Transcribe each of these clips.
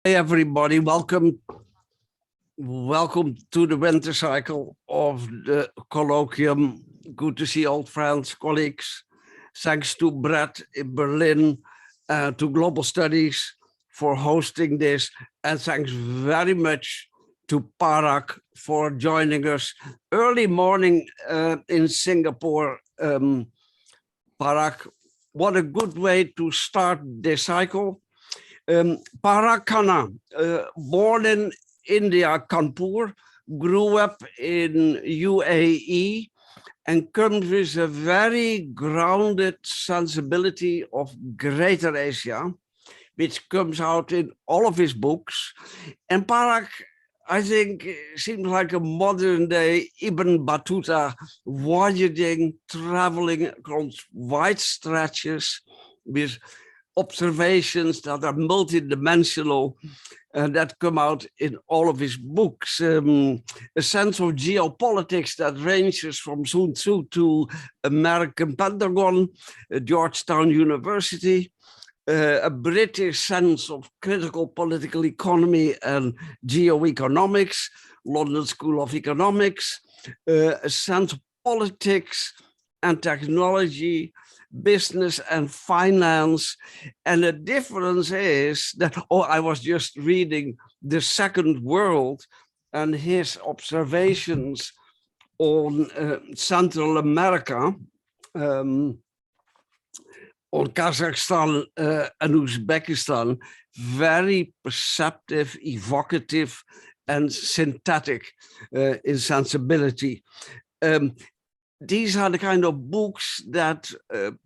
Hey everybody, welcome to the winter cycle of the Colloquium. Good to see old friends, colleagues. Thanks to Brett in Berlin, to Global Studies for hosting this, and thanks very much to Parag for joining us early morning in Singapore. Parag, what a good way to start this cycle. Parag Khanna, born in India, Kanpur, grew up in UAE, and comes with a very grounded sensibility of Greater Asia, which comes out in all of his books. And Parag, I think, seems like a modern day Ibn Battuta, voyaging, traveling across wide stretches with observations that are multidimensional and that come out in all of his books. A sense of geopolitics that ranges from Sun Tzu to American Pentagon, Georgetown University, a British sense of critical political economy and geoeconomics, London School of Economics, a sense of politics and technology, business and finance. And the difference is that, I was just reading The Second World and his observations on Central America, on Kazakhstan and Uzbekistan, very perceptive, evocative, and synthetic in sensibility. These are the kind of books that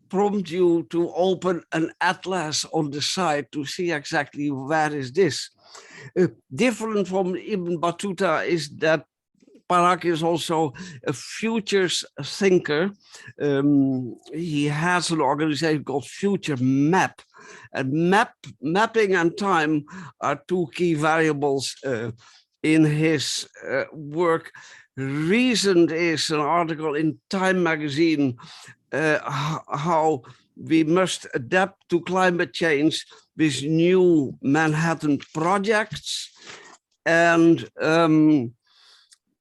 prompt you to open an atlas on the side to see exactly where is this. Different from Ibn Battuta is that Parag is also a futures thinker. He has an organization called Future Map. And mapping and time are two key variables in his work. Recent is an article in Time magazine, how we must adapt to climate change with new Manhattan projects, and an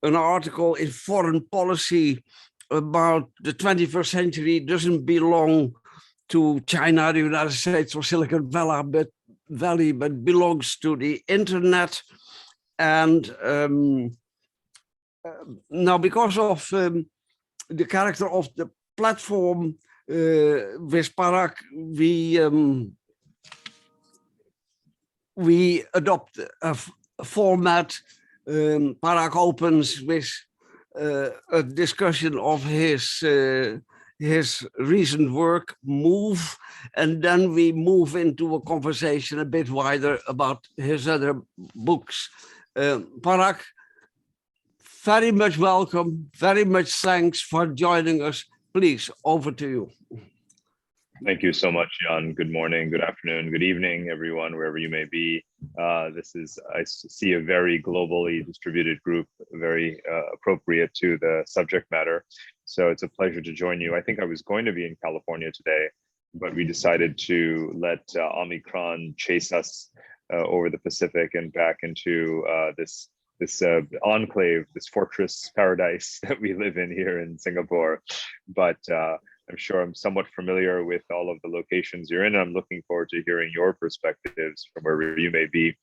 article in Foreign Policy about the 21st century doesn't belong to China, the United States, or Silicon Valley, but belongs to the internet. And now, because of the character of the platform with Parag, we adopt a format. Parag opens with a discussion of his recent work, Move, and then we move into a conversation a bit wider about his other books. Parag, very much welcome, very much thanks for joining us. Please, over to you. Thank you so much, Jan. Good morning, good afternoon, good evening, everyone, wherever you may be. I see a very globally distributed group, very appropriate to the subject matter. So it's a pleasure to join you. I think I was going to be in California today, but we decided to let Omicron chase us over the Pacific and back into this enclave, this fortress paradise that we live in here in Singapore. But I'm sure I'm somewhat familiar with all of the locations you're in. I'm looking forward to hearing your perspectives from wherever you may be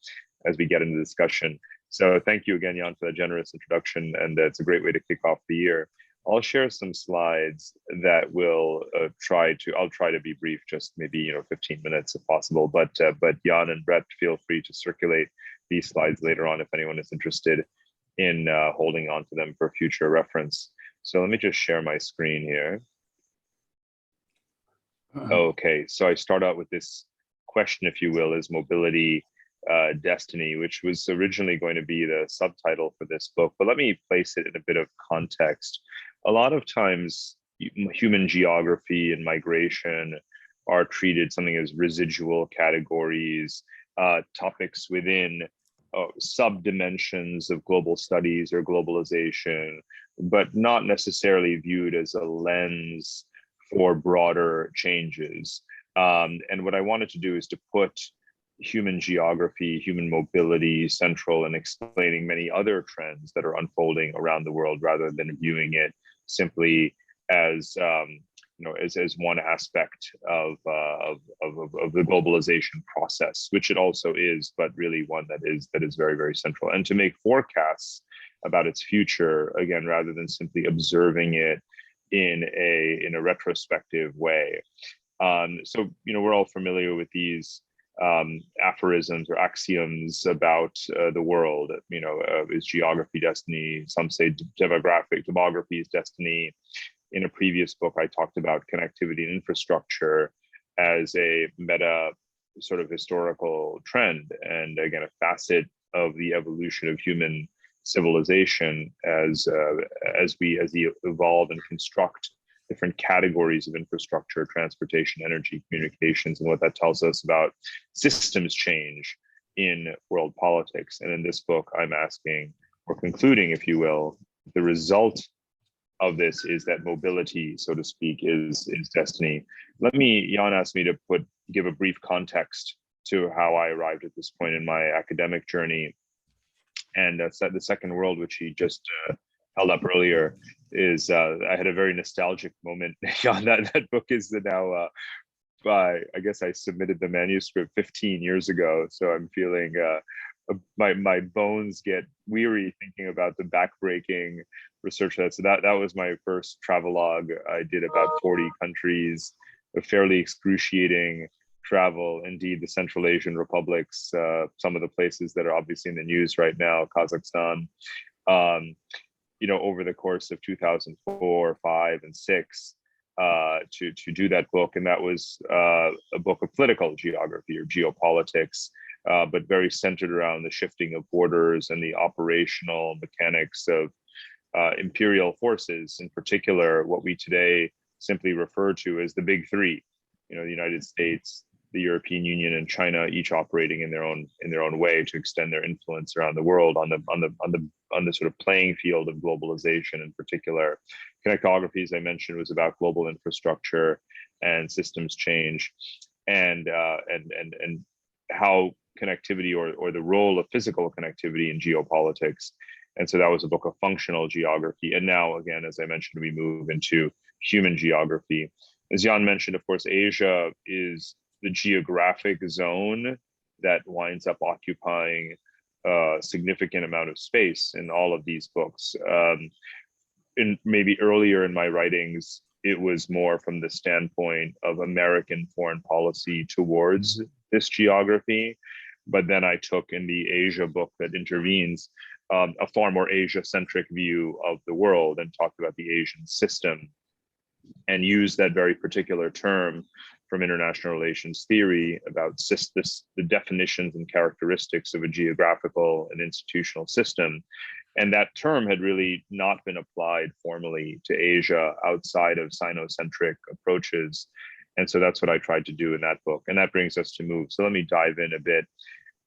as we get into the discussion. So thank you again, Jan, for that generous introduction, and it's a great way to kick off the year. I'll share some slides that will I'll try to be brief, just maybe 15 minutes if possible. But Jan and Brett, feel free to circulate these slides later on if anyone is interested in holding on to them for future reference. So let me just share my screen here. Okay, so I start out with this question, if you will, is mobility destiny, which was originally going to be the subtitle for this book, but let me place it in a bit of context. A lot of times human geography and migration are treated something as residual categories, topics within sub-dimensions of global studies or globalization, but not necessarily viewed as a lens for broader changes. And what I wanted to do is to put human geography, human mobility central in explaining many other trends that are unfolding around the world, rather than viewing it simply as as one aspect of the globalization process, which it also is, but really one that is very, very central. And to make forecasts about its future, again, rather than simply observing it in a retrospective way. So we're all familiar with these aphorisms or axioms about the world. Is geography destiny? Some say demography is destiny. In a previous book, I talked about connectivity and infrastructure as a meta sort of historical trend, and again, a facet of the evolution of human civilization as we evolve and construct different categories of infrastructure, transportation, energy, communications, and what that tells us about systems change in world politics. And in this book, I'm asking, or concluding, if you will, the result of this is that mobility, so to speak, is destiny. Jan asked me to give a brief context to how I arrived at this point in my academic journey. And the Second World, which he just held up earlier, is I had a very nostalgic moment. Jan, that book is now I guess I submitted the manuscript 15 years ago, so I'm feeling my bones get weary thinking about the backbreaking research. So that was my first travelogue. I did about 40 countries, a fairly excruciating travel. Indeed, the Central Asian republics, some of the places that are obviously in the news right now, Kazakhstan, over the course of 2004, 5, and 6, to do that book. And that was a book of political geography or geopolitics, but very centered around the shifting of borders and the operational mechanics of imperial forces, in particular, what we today simply refer to as the big three. The United States, the European Union, and China, each operating in their own way to extend their influence around the world on the sort of playing field of globalization. In particular, Connectography, as I mentioned, was about global infrastructure and systems change, and how connectivity or the role of physical connectivity in geopolitics. And so that was a book of functional geography. And now, again, as I mentioned, we move into human geography. As Jan mentioned, of course, Asia is the geographic zone that winds up occupying a significant amount of space in all of these books. In maybe earlier in my writings, it was more from the standpoint of American foreign policy towards this geography. But then I took in the Asia book that intervenes a far more Asia-centric view of the world and talked about the Asian system and used that very particular term from international relations theory about the definitions and characteristics of a geographical and institutional system. And that term had really not been applied formally to Asia outside of Sino-centric approaches. And so that's what I tried to do in that book. And that brings us to MOVE. So let me dive in a bit.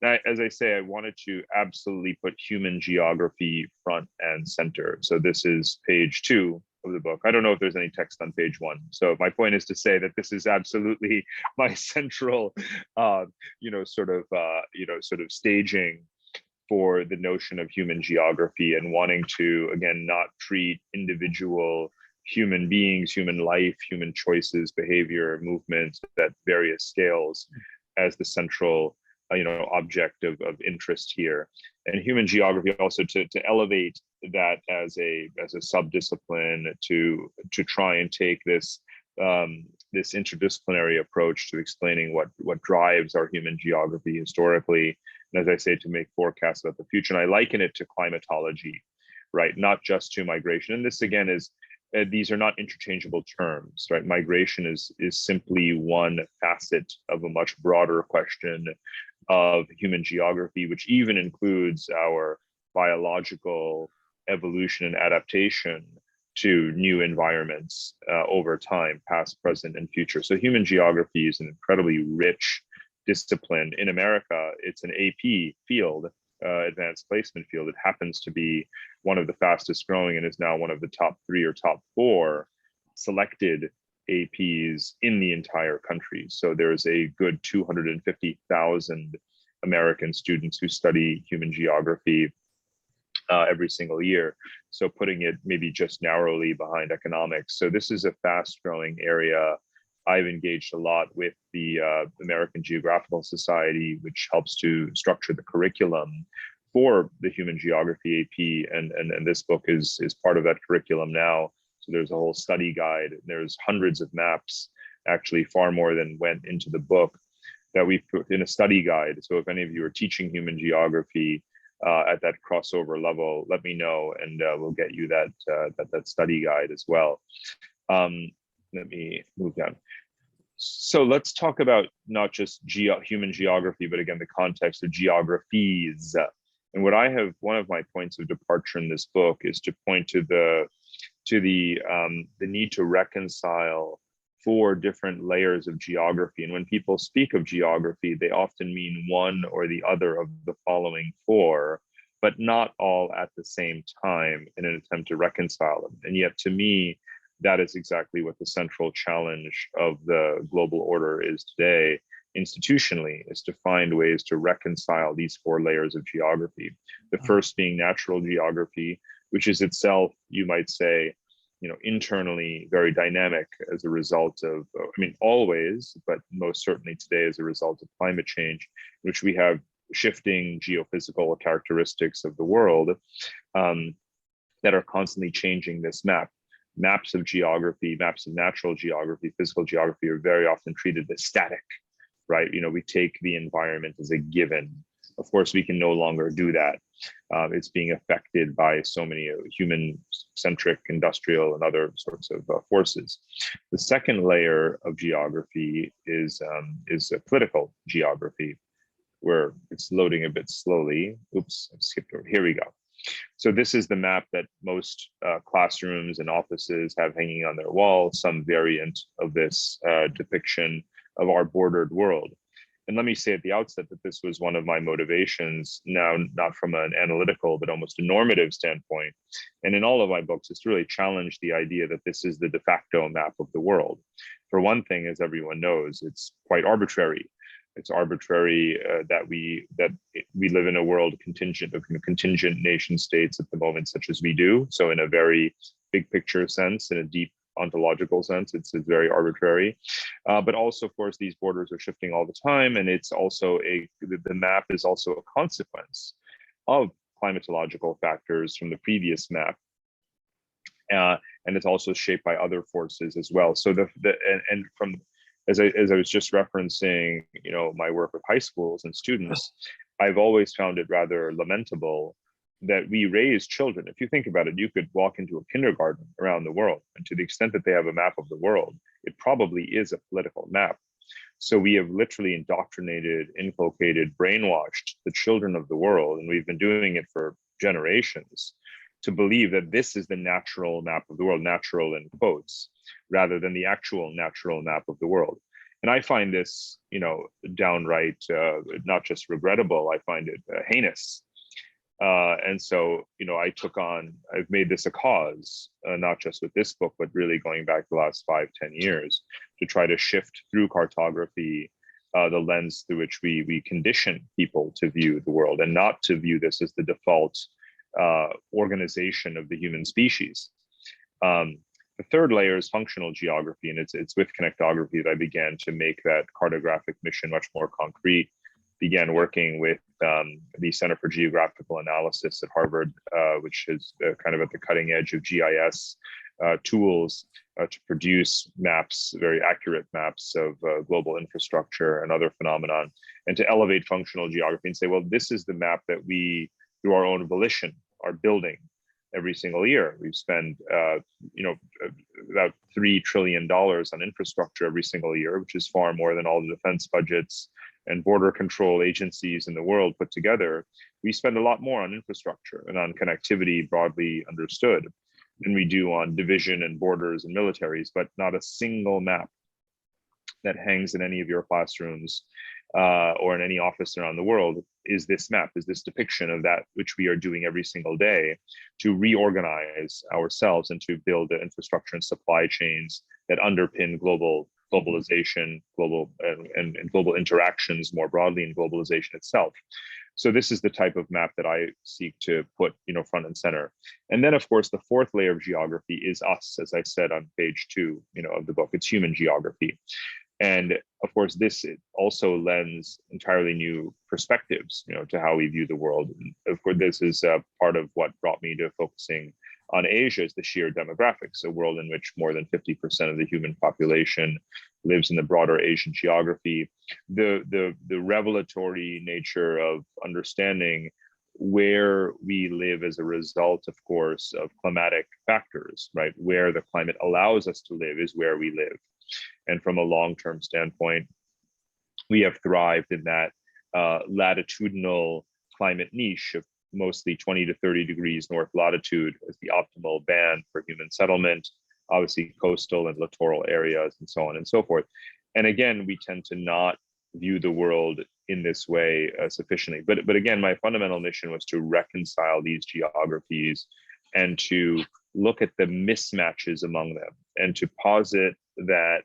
Now, as I say, I wanted to absolutely put human geography front and center. So this is page 2 of the book. I don't know if there's any text on page 1. So my point is to say that this is absolutely my central, sort of staging for the notion of human geography, and wanting to, again, not treat individual human beings, human life, human choices, behavior, movements at various scales as the central object of interest here. And human geography also to elevate that as a subdiscipline, to try and take this this interdisciplinary approach to explaining what drives our human geography historically, and as I say, to make forecasts about the future. And I liken it to climatology, right? Not just to migration. And this again is these are not interchangeable terms, right? Migration is simply one facet of a much broader question of human geography, which even includes our biological evolution and adaptation to new environments over time, past, present, and future. So human geography is an incredibly rich discipline. In America, it's an AP field, advanced placement field. It happens to be one of the fastest growing and is now one of the top 3 or top 4 selected APs in the entire country. So there's a good 250,000 American students who study human geography every single year. So putting it maybe just narrowly behind economics. So this is a fast growing area. I've engaged a lot with the American Geographical Society, which helps to structure the curriculum for the human geography AP. And this book is part of that curriculum now. So there's a whole study guide. There's hundreds of maps, actually far more than went into the book, that we've put in a study guide. So if any of you are teaching human geography at that crossover level, let me know, and we'll get you that study guide as well. Let me move down. So let's talk about not just human geography, but again, the context of geographies. And one of my points of departure in this book is to point to the need to reconcile 4 different layers of geography. And when people speak of geography, they often mean one or the other of the following 4, but not all at the same time in an attempt to reconcile them. And yet, to me, that is exactly what the central challenge of the global order is today, institutionally, is to find ways to reconcile these 4 layers of geography. The first being natural geography, which is itself, you might say, internally very dynamic as a result of, always, but most certainly today as a result of climate change, in which we have shifting geophysical characteristics of the world that are constantly changing this map. Maps of geography, maps of natural geography, physical geography are very often treated as static, right? We take the environment as a given. Of course, we can no longer do that. It's being affected by so many human-centric, industrial, and other sorts of forces. The second layer of geography is a political geography, where it's loading a bit slowly. Oops, I skipped over. Here we go. So this is the map that most classrooms and offices have hanging on their walls, some variant of this depiction of our bordered world. And let me say at the outset that this was one of my motivations, now not from an analytical, but almost a normative standpoint. And in all of my books, it's really challenged the idea that this is the de facto map of the world. For one thing, as everyone knows, it's quite arbitrary. It's arbitrary that we live in a world contingent contingent nation states at the moment, such as we do. So in a very big picture sense, in a deep ontological sense, it's very arbitrary. But also, of course, these borders are shifting all the time, and it's also the map is also a consequence of climatological factors from the previous map. And it's also shaped by other forces as well. So as I was just referencing, my work with high schools and students, I've always found it rather lamentable that we raise children. If you think about it, you could walk into a kindergarten around the world, and to the extent that they have a map of the world, it probably is a political map. So we have literally indoctrinated, inculcated, brainwashed the children of the world, and we've been doing it for generations, to believe that this is the natural map of the world, natural in quotes, rather than the actual natural map of the world. And I find this, downright not just regrettable, I find it heinous. And so, I've made this a cause, not just with this book, but really going back the last 5-10 years, to try to shift through cartography the lens through which we condition people to view the world, and not to view this as the default organization of the human species. The third layer is functional geography, and it's with connectography that I began to make that cartographic mission much more concrete. Began working with the Center for Geographical Analysis at Harvard, which is kind of at the cutting edge of GIS tools to produce maps, very accurate maps of global infrastructure and other phenomenon, and to elevate functional geography and say, well, this is the map that we, through our own volition, are building every single year. We spend, about $3 trillion on infrastructure every single year, which is far more than all the defense budgets and border control agencies in the world put together. We spend a lot more on infrastructure and on connectivity broadly understood than we do on division and borders and militaries, but not a single map that hangs in any of your classrooms or in any office around the world is this map, is this depiction of that which we are doing every single day to reorganize ourselves and to build the infrastructure and supply chains that underpin global globalization, and global interactions more broadly, in globalization itself. So this is the type of map that I seek to put, front and center. And then, of course, the fourth layer of geography is us, as I said on page 2, of the book. It's human geography. And of course, this also lends entirely new perspectives, to how we view the world. And of course, this is part of what brought me to focusing on Asia, is the sheer demographics, a world in which more than 50% of the human population lives in the broader Asian geography. The revelatory nature of understanding where we live as a result, of course, of climatic factors, right? Where the climate allows us to live is where we live. And from a long-term standpoint, we have thrived in that latitudinal climate niche of mostly 20 to 30 degrees north latitude as the optimal band for human settlement, obviously coastal and littoral areas, and so on and so forth. And again, we tend to not view the world in this way sufficiently. But again, my fundamental mission was to reconcile these geographies and to look at the mismatches among them, and to posit that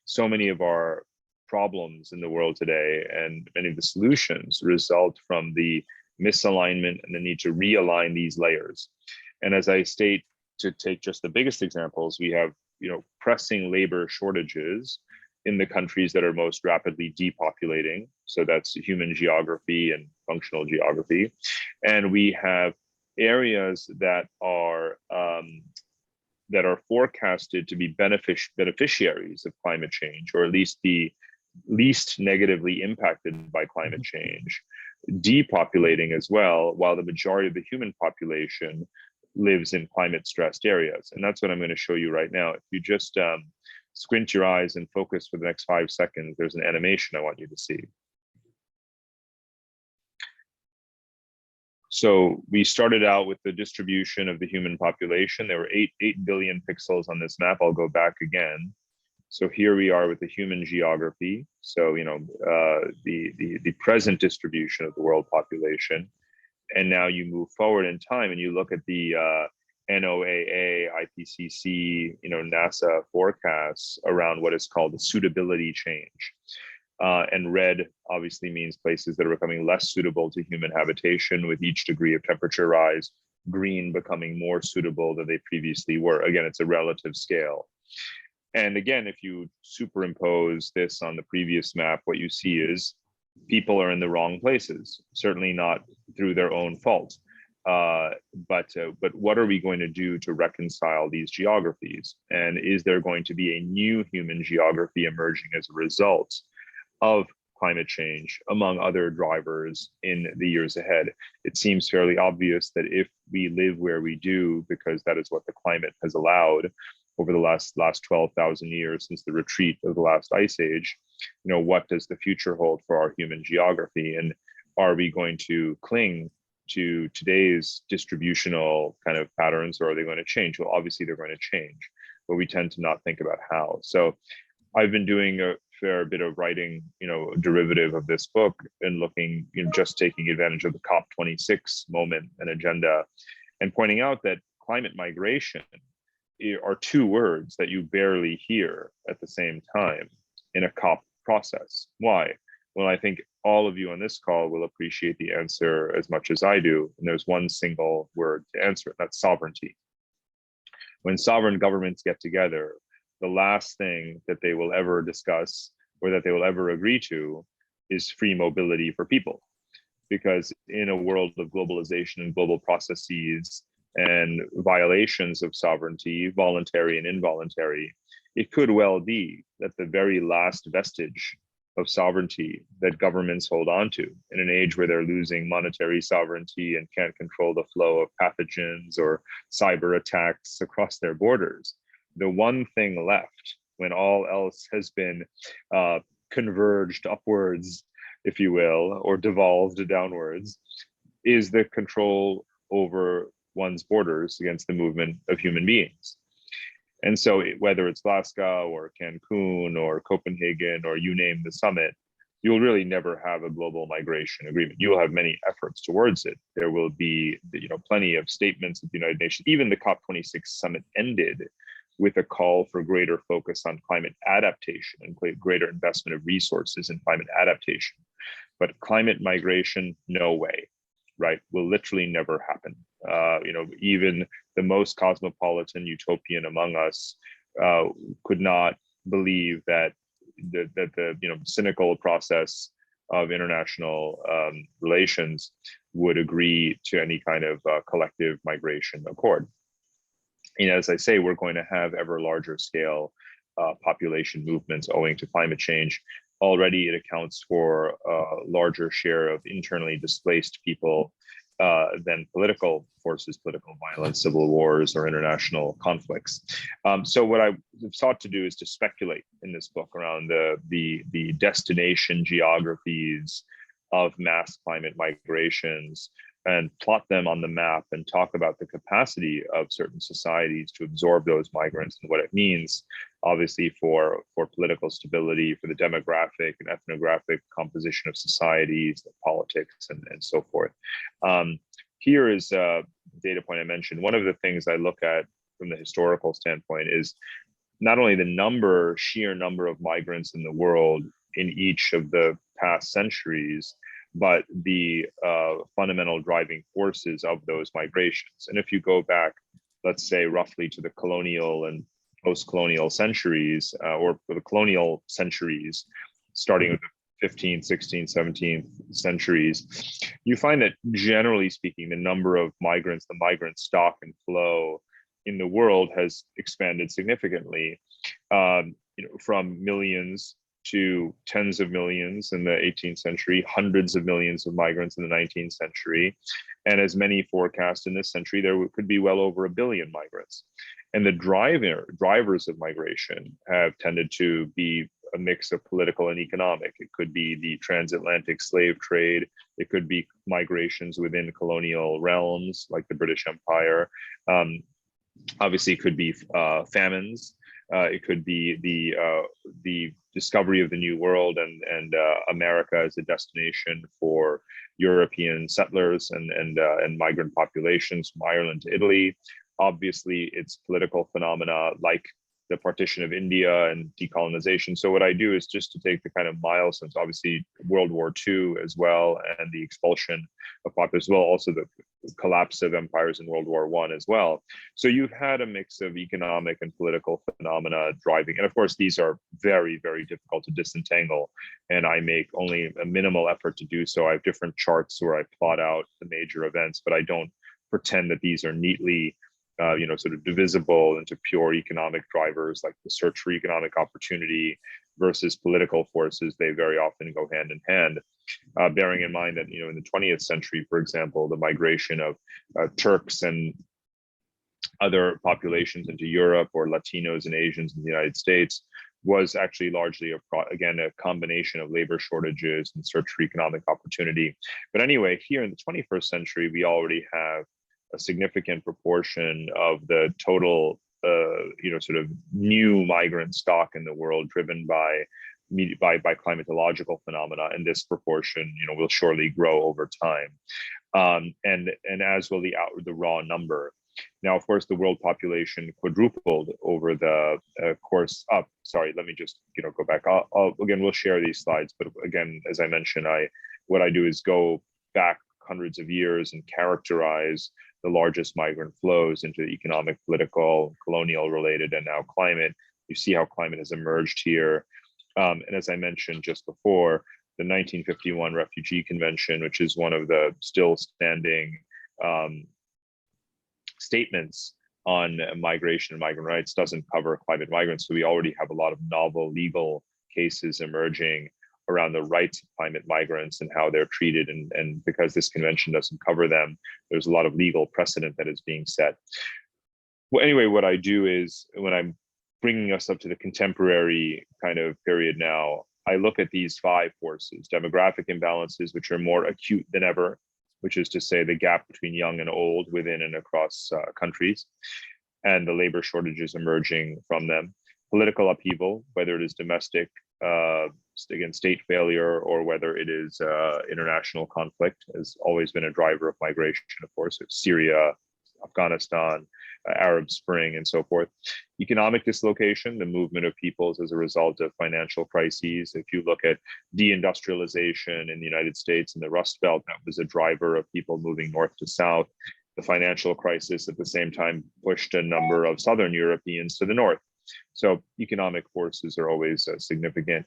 so many of our problems in the world today and many of the solutions result from the misalignment and the need to realign these layers. And as I state, to take just the biggest examples, we have pressing labor shortages in the countries that are most rapidly depopulating. So that's human geography and functional geography. And we have areas that are forecasted to be beneficiaries of climate change, or at least the least negatively impacted by climate change, depopulating as well, while the majority of the human population lives in climate stressed areas. And that's what I'm going to show you right now. If you just squint your eyes and focus for the next 5 seconds, there's an animation I want you to see. So we started out with the distribution of the human population. There were 8 billion pixels on this map. I'll go back again. So here we are with the human geography. So, the present distribution of the world population. And now you move forward in time and you look at the NOAA, IPCC, NASA forecasts around what is called the suitability change. And red obviously means places that are becoming less suitable to human habitation with each degree of temperature rise, green becoming more suitable than they previously were. Again, it's a relative scale. And again, if you superimpose this on the previous map, what you see is people are in the wrong places, certainly not through their own fault. But what are we going to do to reconcile these geographies? And is there going to be a new human geography emerging as a result of climate change, among other drivers in the years ahead? It seems fairly obvious that if we live where we do, because that is what the climate has allowed over the last 12,000 years since the retreat of the last ice age, what does the future hold for our human geography? And are we going to cling to today's distributional kind of patterns, or are they going to change? Well, obviously they're going to change, but we tend to not think about how. So I've been doing a fair bit of writing, derivative of this book, and looking, just taking advantage of the COP26 moment and agenda, and pointing out that climate migration are 2 words that you barely hear at the same time in a COP process. Why? Well, I think all of you on this call will appreciate the answer as much as I do. And there's one single word to answer it, that's sovereignty. When sovereign governments get together, the last thing that they will ever discuss or that they will ever agree to is free mobility for people. Because in a world of globalization and global processes and violations of sovereignty, voluntary and involuntary, it could well be that the very last vestige of sovereignty that governments hold on to in an age where they're losing monetary sovereignty and can't control the flow of pathogens or cyber attacks across their borders, the one thing left when all else has been converged upwards, if you will, or devolved downwards, is the control over one's borders against the movement of human beings. And so whether it's Glasgow or Cancun or Copenhagen or you name the summit, you'll really never have a global migration agreement. You will have many efforts towards it. There will be, plenty of statements of the United Nations. Even the COP26 summit ended with a call for greater focus on climate adaptation and greater investment of resources in climate adaptation. But climate migration, no way, right? Will literally never happen. Even the most cosmopolitan utopian among us could not believe that the cynical process of international relations would agree to any kind of collective migration accord. As I say, we're going to have ever larger scale population movements owing to climate change. Already it accounts for a larger share of internally displaced people than political forces, political violence, civil wars, or international conflicts. So what I've sought to do is to speculate in this book around the destination geographies of mass climate migrations and plot them on the map and talk about the capacity of certain societies to absorb those migrants and what it means, obviously, for political stability, for the demographic and ethnographic composition of societies, politics, and so forth. Here is a data point I mentioned. One of the things I look at from the historical standpoint is not only the sheer number of migrants in the world in each of the past centuries, but the fundamental driving forces of those migrations. And if you go back, let's say, roughly to the colonial and post-colonial centuries, or the colonial centuries, starting with the 15th, 16th, 17th centuries, you find that generally speaking, the number of migrants, the migrant stock and flow in the world has expanded significantly, from millions to tens of millions in the 18th century, hundreds of millions of migrants in the 19th century. And as many forecast in this century, there could be well over 1 billion migrants. And the drivers of migration have tended to be a mix of political and economic. It could be the transatlantic slave trade. It could be migrations within colonial realms like the British Empire. Obviously, it could be famines. It could be the discovery of the New World and America as a destination for European settlers and migrant populations from Ireland to Italy. Obviously, it's political phenomena like the partition of India and decolonization. So what I do is just to take the kind of milestones, obviously World War II as well, and the expulsion of populations as well, also the collapse of empires in World War I as well. So you've had a mix of economic and political phenomena driving, and of course, these are very, very difficult to disentangle, and I make only a minimal effort to do so. I have different charts where I plot out the major events, but I don't pretend that these are neatly sort of divisible into pure economic drivers like the search for economic opportunity versus political forces. They very often go hand in hand, bearing in mind that, in the 20th century, for example, the migration of Turks and other populations into Europe, or Latinos and Asians in the United States, was actually largely, a combination of labor shortages and search for economic opportunity. But anyway, here in the 21st century, we already have a significant proportion of the total, sort of new migrant stock in the world driven by climatological phenomena, and this proportion, will surely grow over time, and as will the raw number. Now, of course, the world population quadrupled over the course up. Sorry, let me just go back. Again, we'll share these slides, but again, as I mentioned, what I do is go back hundreds of years and characterize the largest migrant flows into economic, political, colonial related, and now climate. You see how climate has emerged here. And as I mentioned just before, the 1951 Refugee Convention, which is one of the still standing statements on migration and migrant rights, doesn't cover climate migrants. So we already have a lot of novel legal cases emerging around the rights of climate migrants and how they're treated. And because this convention doesn't cover them, there's a lot of legal precedent that is being set. Well, anyway, what I do is, when I'm bringing us up to the contemporary kind of period now, I look at these 5 forces: demographic imbalances, which are more acute than ever, which is to say the gap between young and old within and across countries, and the labor shortages emerging from them; political upheaval, whether it is domestic, again, state failure, or whether it is international conflict, has always been a driver of migration. Of course, it's Syria, Afghanistan, Arab Spring, and so forth. Economic dislocation, the movement of peoples as a result of financial crises. If you look at deindustrialization in the United States and the Rust Belt, that was a driver of people moving north to south. The financial crisis at the same time pushed a number of Southern Europeans to the north. So economic forces are always significant.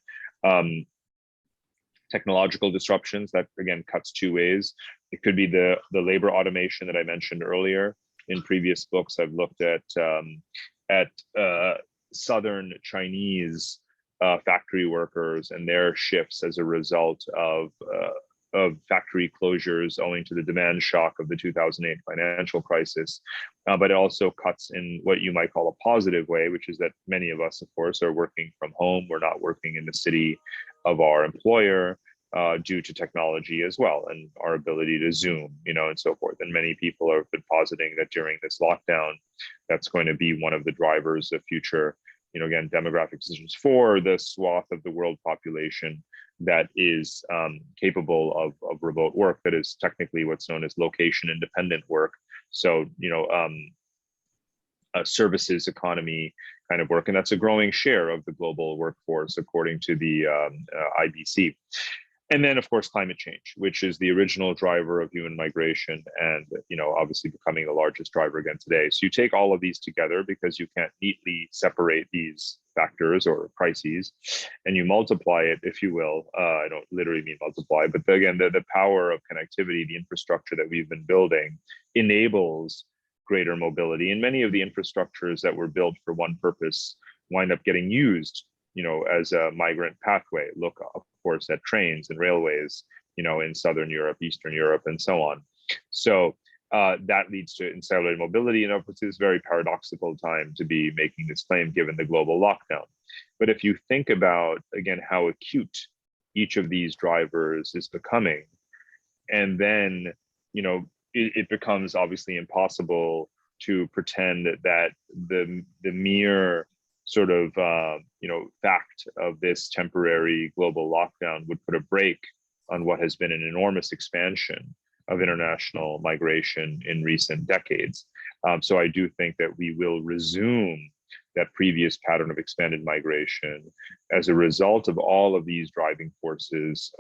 Technological disruptions, that again cuts two ways. It could be the labor automation that I mentioned earlier. In previous books, I've looked at Southern Chinese factory workers and their shifts as a result of factory closures owing to the demand shock of the 2008 financial crisis. But it also cuts in what you might call a positive way, which is that many of us, of course, are working from home. We're not working in the city of our employer due to technology as well, and our ability to Zoom, and so forth. And many people have been positing that during this lockdown, that's going to be one of the drivers of future, again, demographic decisions for the swath of the world population that is capable of remote work, that is technically what's known as location independent work. So, a services economy kind of work, and that's a growing share of the global workforce, according to the IBC. And then, of course, climate change, which is the original driver of human migration, and obviously becoming the largest driver again today. So you take all of these together, because you can't neatly separate these factors or crises, and you multiply it, if you will. I don't literally mean multiply, but again, the power of connectivity, the infrastructure that we've been building, enables greater mobility. And many of the infrastructures that were built for one purpose wind up getting used, as a migrant pathway. Look, of course, at trains and railways, in Southern Europe, Eastern Europe, and so on. So that leads to accelerated mobility. And it's this very paradoxical time to be making this claim, given the global lockdown. But if you think about, again, how acute each of these drivers is becoming, and then, it becomes obviously impossible to pretend that the mere sort of fact of this temporary global lockdown would put a brake on what has been an enormous expansion of international migration in recent decades. So I do think that we will resume that previous pattern of expanded migration as a result of all of these driving forces,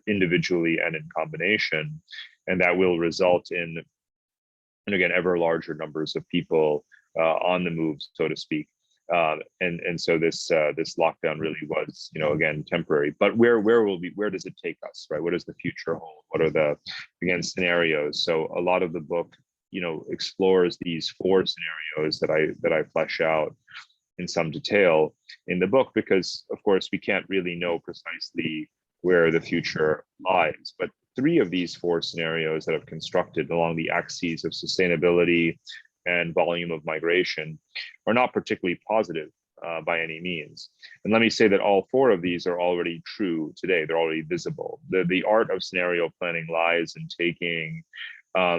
individually and in combination. And that will result in, and again, ever larger numbers of people on the move, so to speak. And so this lockdown really was, again, temporary. But where does it take us, right? What does the future hold? What are the, again, scenarios? So a lot of the book, explores these four scenarios that I flesh out in some detail in the book, because of course we can't really know precisely where the future lies. But three of these four scenarios that I've constructed along the axes of sustainability and volume of migration are not particularly positive by any means. And let me say that all four of these are already true today. They're already visible. The art of scenario planning lies in taking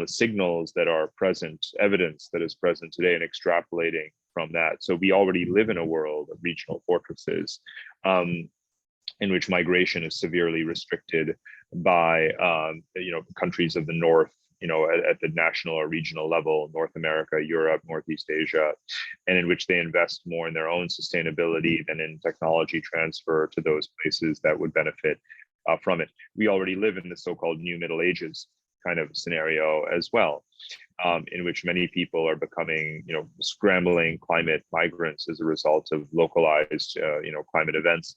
signals that are present, evidence that is present today, and extrapolating from that. So we already live in a world of regional fortresses in which migration is severely restricted by countries of the North, at the national or regional level, North America, Europe, Northeast Asia, and in which they invest more in their own sustainability than in technology transfer to those places that would benefit from it. We already live in the so-called New Middle Ages kind of scenario as well, in which many people are becoming, scrambling climate migrants as a result of localized, climate events,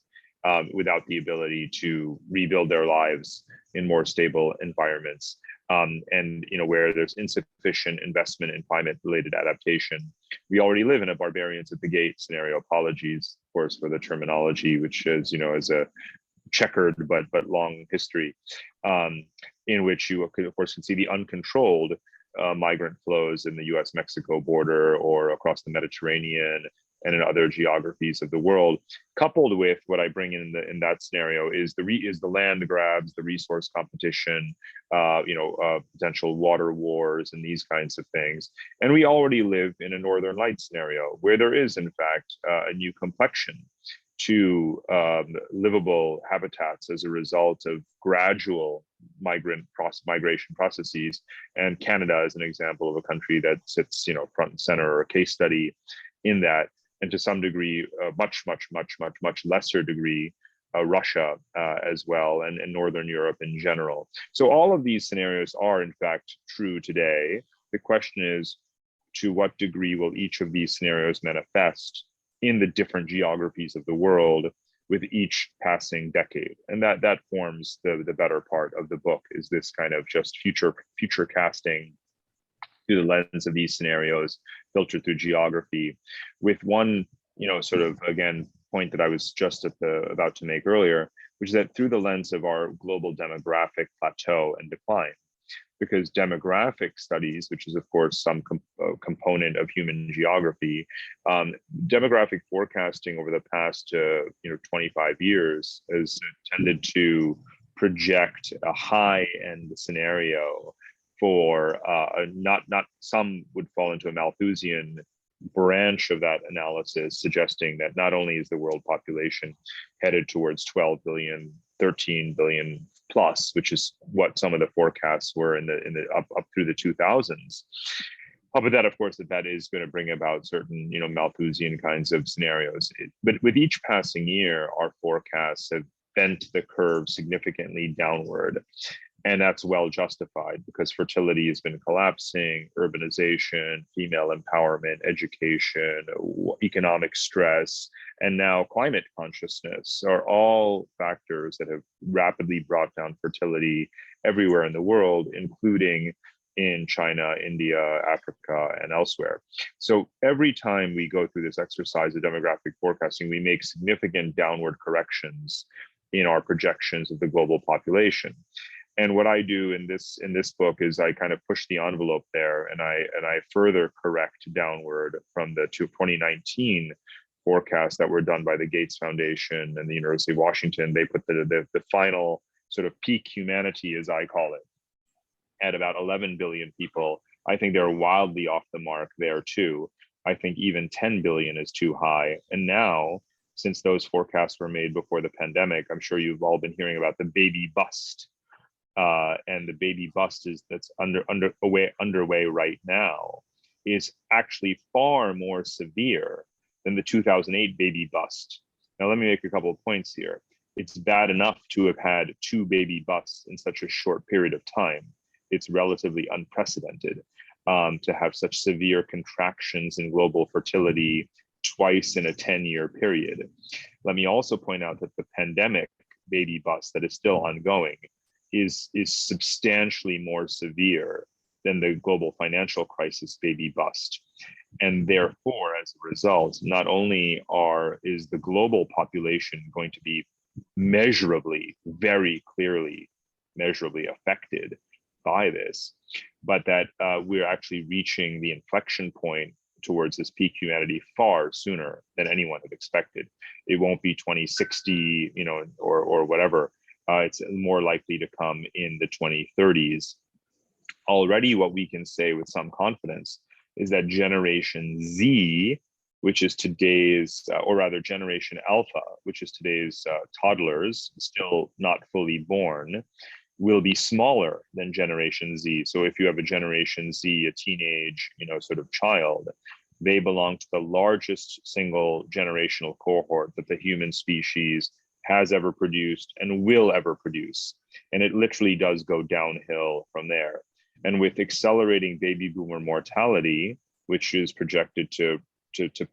without the ability to rebuild their lives in more stable environments. And where there's insufficient investment in climate-related adaptation. We already live in a barbarians at the gate scenario. Apologies, of course, for the terminology, which is, is a checkered but long history, in which you could, of course, can see the uncontrolled migrant flows in the U.S.-Mexico border or across the Mediterranean and in other geographies of the world, coupled with what I bring in that scenario is the land grabs, the resource competition, potential water wars, and these kinds of things. And we already live in a Northern Lights scenario where there is, in fact, a new complexion to livable habitats as a result of gradual migration processes. And Canada is an example of a country that sits, front and center, or a case study in that. And to some degree, much lesser degree, Russia as well, and Northern Europe in general. So all of these scenarios are in fact true today. The question is, to what degree will each of these scenarios manifest in the different geographies of the world with each passing decade? And that forms the better part of the book, is this kind of just future casting through the lens of these scenarios, filtered through geography, with one, sort of, again, point that I was just about to make earlier, which is that through the lens of our global demographic plateau and decline. Because demographic studies, which is of course some component of human geography, demographic forecasting over the past 25 years has tended to project a high-end scenario for not some would fall into a Malthusian branch of that analysis, suggesting that not only is the world population headed towards 12 billion, 13 billion plus, which is what some of the forecasts were in the up through the 2000s. But that, of course, that is going to bring about certain, Malthusian kinds of scenarios. But with each passing year, our forecasts have bent the curve significantly downward. And that's well justified, because fertility has been collapsing, urbanization, female empowerment, education, economic stress, and now climate consciousness are all factors that have rapidly brought down fertility everywhere in the world, including in China, India, Africa, and elsewhere. So every time we go through this exercise of demographic forecasting, we make significant downward corrections in our projections of the global population. And what I do in this book is I kind of push the envelope there, and I further correct downward from the 2019 forecasts that were done by the Gates Foundation and the University of Washington. They put the final sort of peak humanity, as I call it, at about 11 billion people. I think they're wildly off the mark there too. I think even 10 billion is too high. And now, since those forecasts were made before the pandemic, I'm sure you've all been hearing about the baby bust. And the baby bust that's underway right now is actually far more severe than the 2008 baby bust. Now, let me make a couple of points here. It's bad enough to have had 2 baby busts in such a short period of time. It's relatively unprecedented to have such severe contractions in global fertility twice in a 10-year period. Let me also point out that the pandemic baby bust that is still ongoing is substantially more severe than the global financial crisis baby bust. And therefore, as a result, not only is the global population going to be very clearly measurably affected by this, but that we're actually reaching the inflection point towards this peak humanity far sooner than anyone had expected. It won't be 2060, or whatever. It's more likely to come in the 2030s. Already, what we can say with some confidence is that Generation Z, which is today's, or rather Generation Alpha, which is today's toddlers, still not fully born, will be smaller than Generation Z. So if you have a Generation Z, a teenage, sort of child, they belong to the largest single generational cohort that the human species has ever produced and will ever produce. And it literally does go downhill from there. And with accelerating baby boomer mortality, which is projected to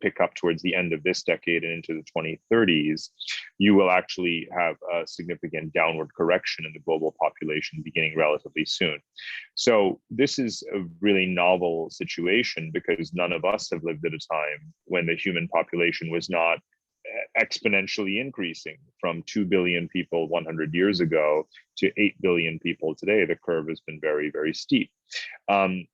pick up towards the end of this decade and into the 2030s, you will actually have a significant downward correction in the global population beginning relatively soon. So this is a really novel situation, because none of us have lived at a time when the human population was not exponentially increasing from 2 billion people 100 years ago to 8 billion people today. The curve has been very, very steep. And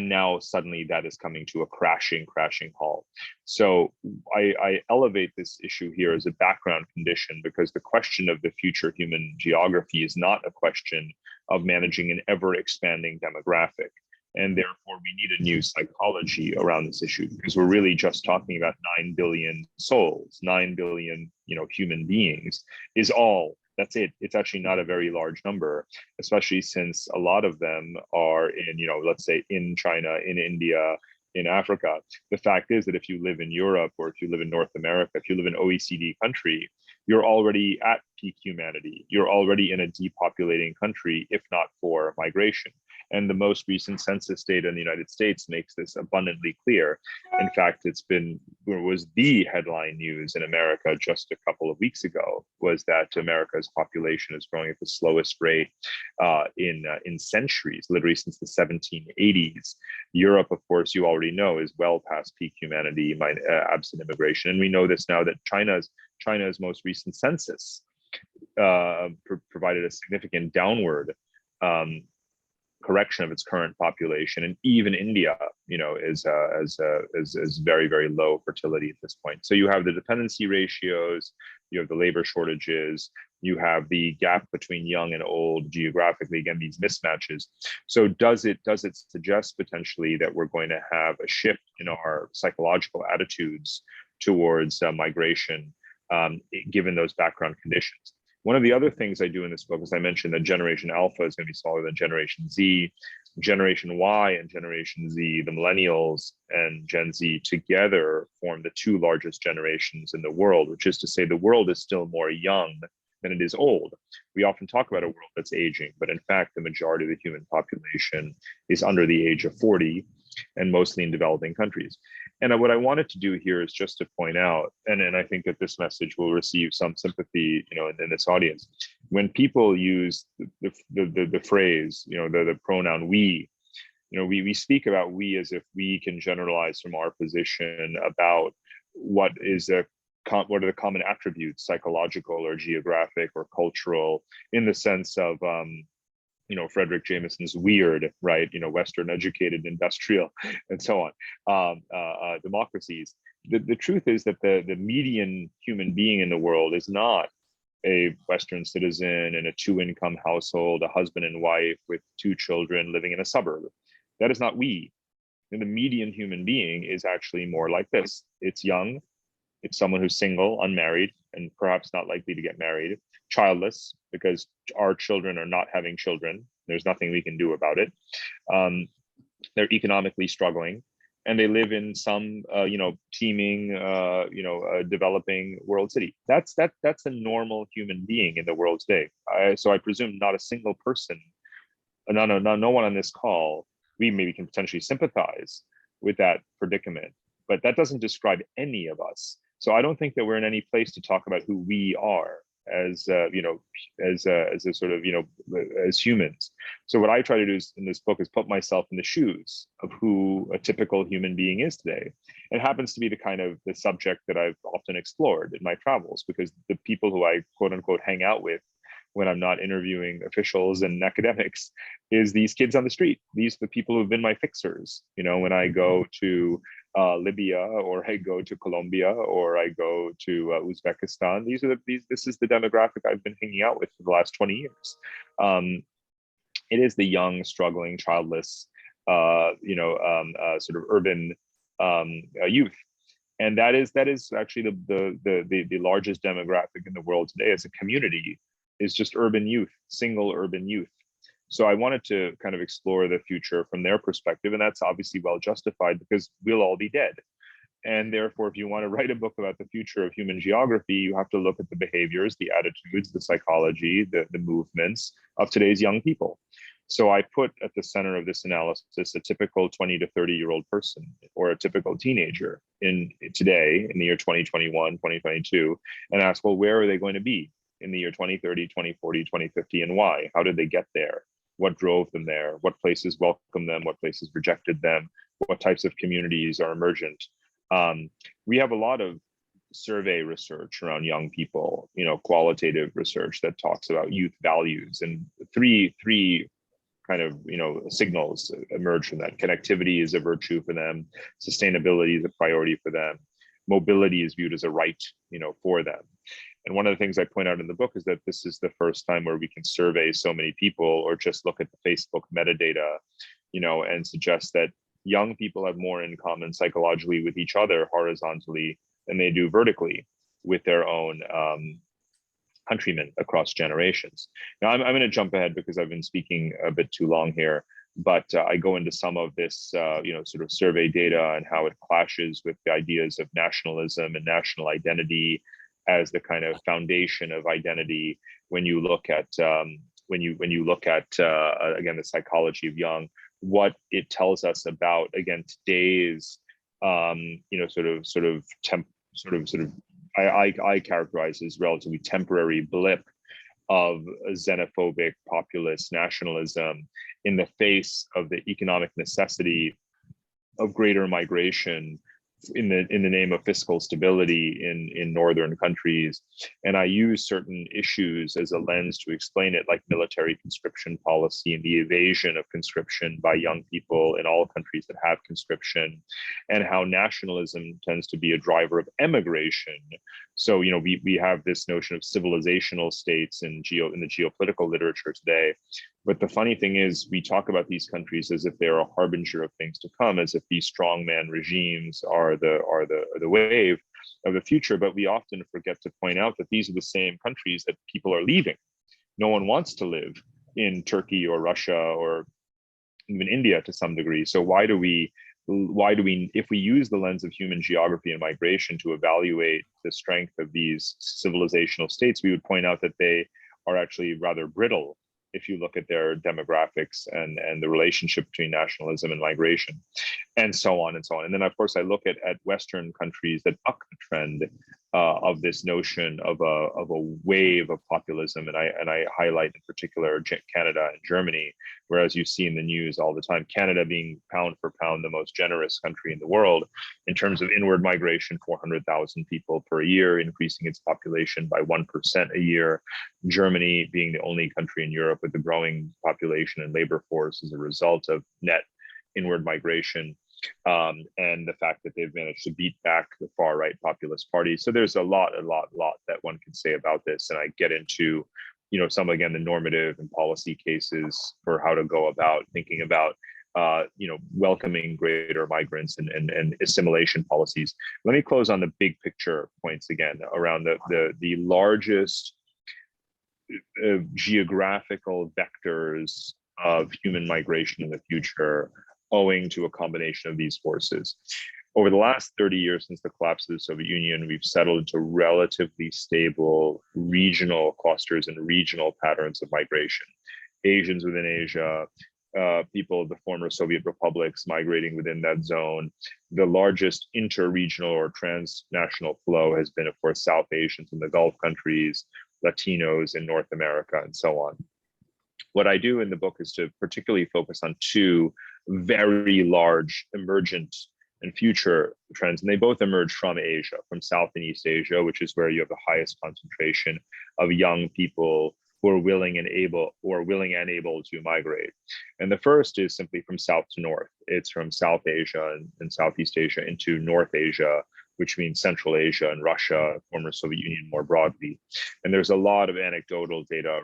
now suddenly that is coming to a crashing halt. So I elevate this issue here as a background condition, because the question of the future human geography is not a question of managing an ever expanding demographic. And therefore, we need a new psychology around this issue, because we're really just talking about 9 billion souls, 9 billion, human beings is all. That's it. It's actually not a very large number, especially since a lot of them are in, let's say in China, in India, in Africa. The fact is that if you live in Europe, or if you live in North America, if you live in OECD country, you're already at peak humanity. You're already in a depopulating country, if not for migration. And the most recent census data in the United States makes this abundantly clear. In fact, it was the headline news in America just a couple of weeks ago, was that America's population is growing at the slowest rate in centuries, literally since the 1780s. Europe, of course, you already know, is well past peak humanity, absent immigration. And we know this now that China's most recent census provided a significant downward correction of its current population, and even India, is very, very low fertility at this point. So you have the dependency ratios, you have the labor shortages, you have the gap between young and old geographically. Again, these mismatches. So does it suggest potentially that we're going to have a shift in our psychological attitudes towards migration, given those background conditions? One of the other things I do in this book is I mentioned that Generation Alpha is going to be smaller than Generation Z. Generation Y and Generation Z, the millennials and Gen Z together form the two largest generations in the world, which is to say the world is still more young than it is old. We often talk about a world that's aging, but in fact, the majority of the human population is under the age of 40, and mostly in developing countries. And what I wanted to do here is just to point out, and I think that this message will receive some sympathy, in this audience. When people use the phrase, the pronoun we, we speak about we as if we can generalize from our position about what are the common attributes, psychological or geographic or cultural, in the sense of Frederick Jameson's weird, right? Western educated, industrial, and so on, democracies. The truth is that the median human being in the world is not a Western citizen in a 2-income household, a husband and wife with 2 children living in a suburb. That is not we. And the median human being is actually more like this. It's young. It's someone who's single, unmarried, and perhaps not likely to get married, childless, because our children are not having children. There's nothing we can do about it. They're economically struggling, and they live in some, teeming, developing world city. That's a normal human being in the world today. So I presume not a single person, no one on this call, we maybe can potentially sympathize with that predicament, but that doesn't describe any of us. So I don't think that we're in any place to talk about who we are as a sort of, as humans. So what I try to do in this book is put myself in the shoes of who a typical human being is today. It happens to be the subject that I've often explored in my travels, because the people who I quote unquote hang out with when I'm not interviewing officials and academics is these kids on the street. These are the people who've been my fixers. When I go to Libya, or I go to Colombia, or I go to Uzbekistan, this is the demographic I've been hanging out with for the last 20 years. It is the young, struggling, childless, sort of urban youth. And that is actually the largest demographic in the world today as a community, is just urban youth, single urban youth. So I wanted to kind of explore the future from their perspective, and that's obviously well justified, because we'll all be dead. And therefore, if you want to write a book about the future of human geography, you have to look at the behaviors, the attitudes, the psychology, the movements of today's young people. So I put at the center of this analysis a typical 20 to 30-year-old person, or a typical teenager today in the year 2021, 2022, and ask, well, where are they going to be in the year 2030, 2040, 2050, and why? How did they get there? What drove them there? What places welcomed them? What places rejected them? What types of communities are emergent? We have a lot of survey research around young people, qualitative research that talks about youth values, and three kind of signals emerge from that. Connectivity is a virtue for them. Sustainability is a priority for them. Mobility is viewed as a right, for them. And one of the things I point out in the book is that this is the first time where we can survey so many people, or just look at the Facebook metadata, and suggests that young people have more in common psychologically with each other horizontally than they do vertically with their own countrymen across generations. Now, I'm going to jump ahead because I've been speaking a bit too long here, but I go into some of this, sort of survey data and how it clashes with the ideas of nationalism and national identity as the kind of foundation of identity. When you look at again the psychology of young, what it tells us about again today's I characterize as relatively temporary blip of xenophobic populist nationalism in the face of the economic necessity of greater migration in the name of fiscal stability in northern countries. And I use certain issues as a lens to explain it, like military conscription policy and the evasion of conscription by young people in all countries that have conscription, and how nationalism tends to be a driver of emigration. So, we have this notion of civilizational states in the geopolitical literature today. But the funny thing is, we talk about these countries as if they're a harbinger of things to come, as if these strongman regimes are the wave of the future. But we often forget to point out that these are the same countries that people are leaving. No one wants to live in Turkey or Russia or even India to some degree. So why do we, if we use the lens of human geography and migration to evaluate the strength of these civilizational states, we would point out that they are actually rather brittle if you look at their demographics and the relationship between nationalism and migration, and so on and so on. And then, of course, I look at Western countries that buck the trend of this notion of a wave of populism, and I highlight in particular Canada and Germany, whereas you see in the news all the time, Canada being pound for pound the most generous country in the world in terms of inward migration, 400,000 people per year, increasing its population by 1% a year. Germany being the only country in Europe with a growing population and labor force as a result of net inward migration. And the fact that they've managed to beat back the far right populist parties. So there's a lot that one can say about this. And I get into, some, again, the normative and policy cases for how to go about thinking about, welcoming greater migrants and assimilation policies. Let me close on the big picture points again around the largest geographical vectors of human migration in the future, owing to a combination of these forces. Over the last 30 years since the collapse of the Soviet Union, we've settled into relatively stable regional clusters and regional patterns of migration. Asians within Asia, people of the former Soviet republics migrating within that zone. The largest inter-regional or transnational flow has been, of course, South Asians in the Gulf countries, Latinos in North America, and so on. What I do in the book is to particularly focus on two very large emergent and future trends, and they both emerge from Asia, from South and East Asia, which is where you have the highest concentration of young people who are willing and able to migrate. And the first is simply from south to north. It's from South Asia and Southeast Asia into North Asia, which means Central Asia and Russia, former Soviet Union more broadly. And there's a lot of anecdotal data,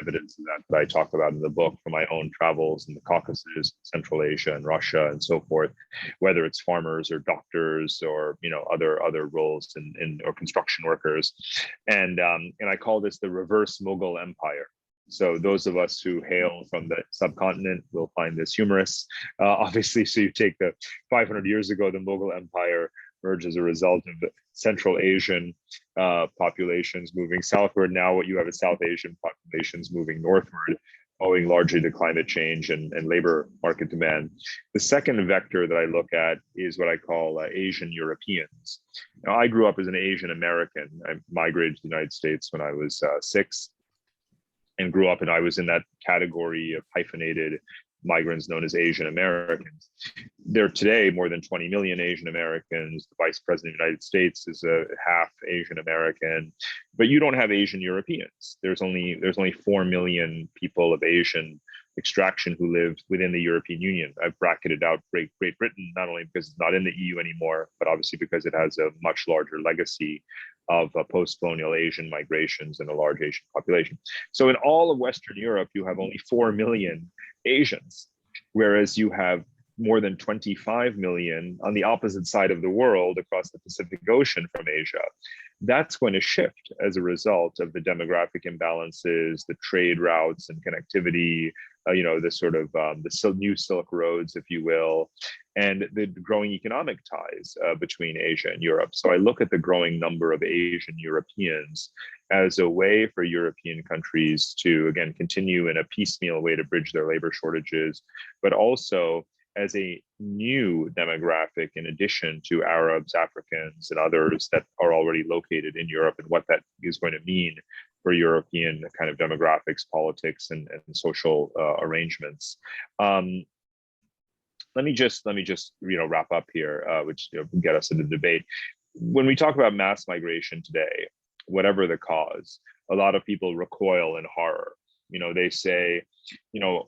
evidence of that I talk about in the book from my own travels in the Caucasus, Central Asia and Russia and so forth, whether it's farmers or doctors or other roles or construction workers. And I call this the reverse Mughal Empire. So those of us who hail from the subcontinent will find this humorous. Obviously, so you take the 500 years ago, the Mughal Empire emerged as a result of the Central Asian populations moving southward. Now what you have is South Asian populations moving northward, owing largely to climate change and labor market demand. The second vector that I look at is what I call Asian Europeans. Now, I grew up as an Asian American. I migrated to the United States when I was 6 and grew up, and I was in that category of hyphenated migrants known as Asian Americans. There are today more than 20 million Asian Americans. The Vice President of the United States is a half Asian American, but you don't have Asian Europeans. There's only 4 million people of Asian extraction who live within the European Union. I've bracketed out Great Britain, not only because it's not in the EU anymore, but obviously because it has a much larger legacy of post-colonial Asian migrations and a large Asian population. So in all of Western Europe, you have only 4 million Asians. whereas you have more than 25 million on the opposite side of the world across the Pacific Ocean from Asia. That's going to shift as a result of the demographic imbalances, the trade routes and connectivity, the sort of the new Silk Roads, if you will, and the growing economic ties between Asia and Europe. So I look at the growing number of Asian Europeans as a way for European countries to, again, continue in a piecemeal way to bridge their labor shortages, but also as a new demographic in addition to Arabs, Africans, and others that are already located in Europe, and what that is going to mean for European kind of demographics, politics, and social arrangements. Let me just wrap up here, which can get us into the debate. When we talk about mass migration today, whatever the cause, a lot of people recoil in horror. They say,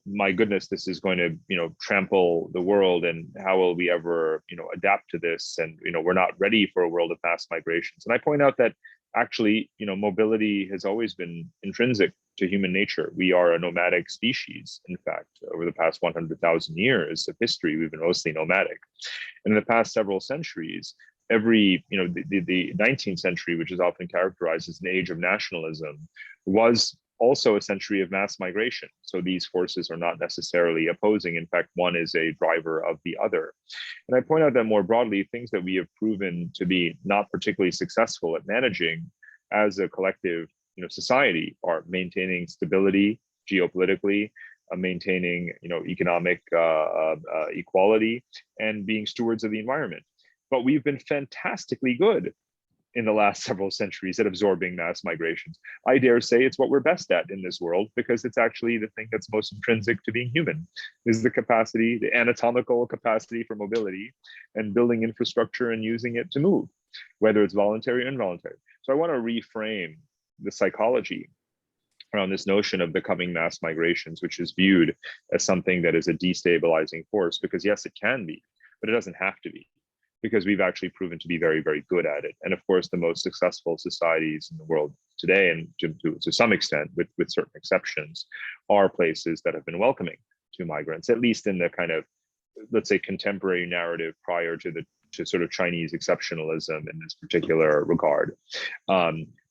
my goodness, this is going to, trample the world, and how will we ever, adapt to this? And, we're not ready for a world of mass migrations. And I point out that actually, mobility has always been intrinsic to human nature. We are a nomadic species. In fact, over the past 100,000 years of history, we've been mostly nomadic. And in the past several centuries, the 19th century, which is often characterized as an age of nationalism, was also a century of mass migration. So these forces are not necessarily opposing. In fact, one is a driver of the other. And I point out that more broadly, things that we have proven to be not particularly successful at managing as a collective society are maintaining stability geopolitically, maintaining economic equality, and being stewards of the environment. But we've been fantastically good in the last several centuries at absorbing mass migrations. I dare say it's what we're best at in this world, because it's actually the thing that's most intrinsic to being human, is the capacity, the anatomical capacity for mobility, and building infrastructure and using it to move, whether it's voluntary or involuntary. So I want to reframe the psychology around this notion of the coming mass migrations, which is viewed as something that is a destabilizing force, because yes, it can be, but it doesn't have to be, because we've actually proven to be very, very good at it. And of course, the most successful societies in the world today, and to some extent, with certain exceptions, are places that have been welcoming to migrants, at least in the kind of, let's say, contemporary narrative prior to sort of Chinese exceptionalism in this particular regard.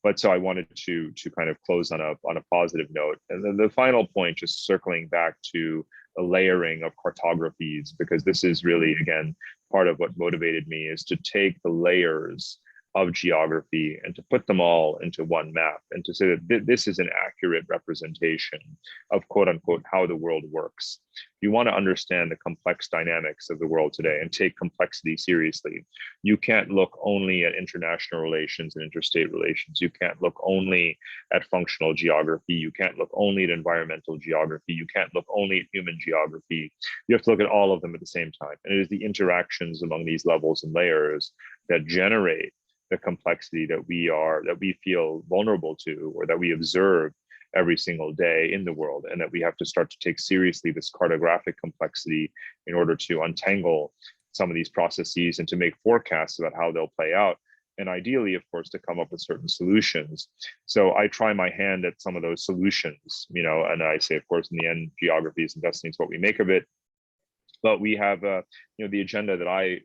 But so I wanted to kind of close on a positive note. And then the final point, just circling back to a layering of cartographies, because this is really, again, part of what motivated me, is to take the layers of geography and to put them all into one map, and to say that this is an accurate representation of, quote unquote, how the world works. If you want to understand the complex dynamics of the world today and take complexity seriously, you can't look only at international relations and interstate relations. You can't look only at functional geography. You can't look only at environmental geography. You can't look only at human geography. You have to look at all of them at the same time. And it is the interactions among these levels and layers that generate the complexity that we feel vulnerable to, or that we observe every single day in the world, and that we have to start to take seriously this cartographic complexity in order to untangle some of these processes and to make forecasts about how they'll play out, and ideally, of course, to come up with certain solutions. So I try my hand at some of those solutions, and I say, of course, in the end, geography is and destiny is what we make of it. But we have, the agenda that I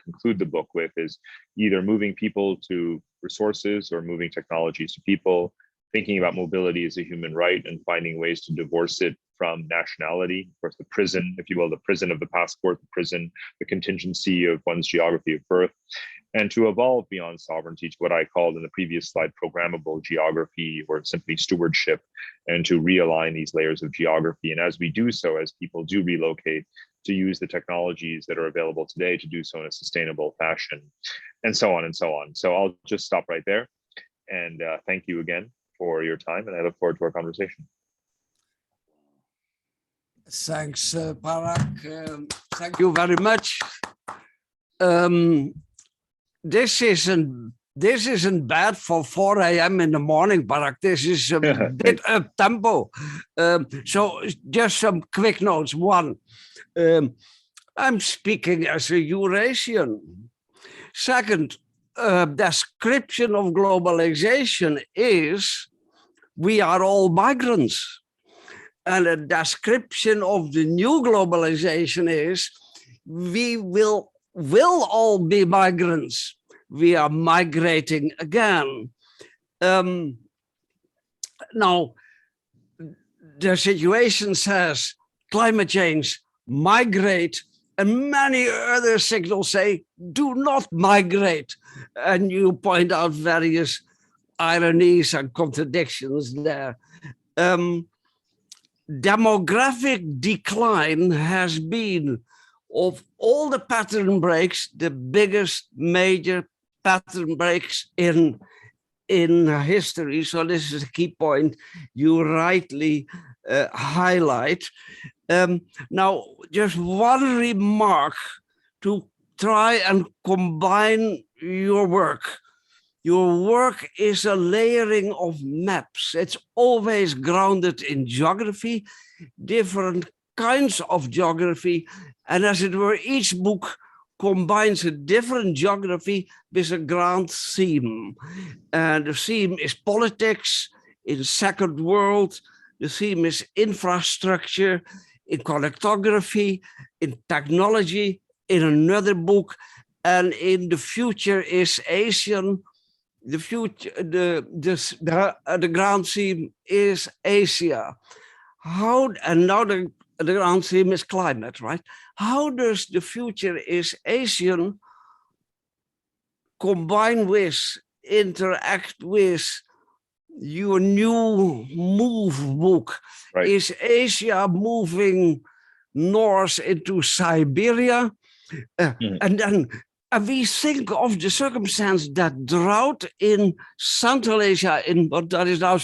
conclude the book with is either moving people to resources or moving technologies to people, thinking about mobility as a human right and finding ways to divorce it from nationality. Of course, the prison, if you will, the prison of the passport, the contingency of one's geography of birth, and to evolve beyond sovereignty to what I called in the previous slide, programmable geography, or simply stewardship, and to realign these layers of geography. And as we do so, as people do relocate, to use the technologies that are available today to do so in a sustainable fashion, and so on and so on. So I'll just stop right there. And thank you again for your time, and I look forward to our conversation. Thanks, Parag. Thank you very much. This isn't bad for 4 a.m. in the morning, Parag. This is a bit up tempo. So just some quick notes. One, I'm speaking as a Eurasian. Second, description of globalization is we are all migrants. And a description of the new globalization is we will all be migrants. We are migrating again. Now, the situation says climate change, migrate, and many other signals say do not migrate. And you point out various ironies and contradictions there. Demographic decline has been, of all the pattern breaks, the biggest major pattern breaks in history. So this is a key point you rightly highlight. Now, just one remark to try and combine your work. Your work is a layering of maps. It's always grounded in geography, different kinds of geography, and as it were, each book combines a different geography with a grand theme. And the theme is politics in second world, the theme is infrastructure, in connectography, in technology, in another book, and in the future is Asian. The future, the ground theme is Asia. And now the ground theme is climate, right? How does the future is Asian combine with, interact with your new move book? Right. Is Asia moving north into Siberia? And then we think of the circumstance that drought in Central Asia, in what that is now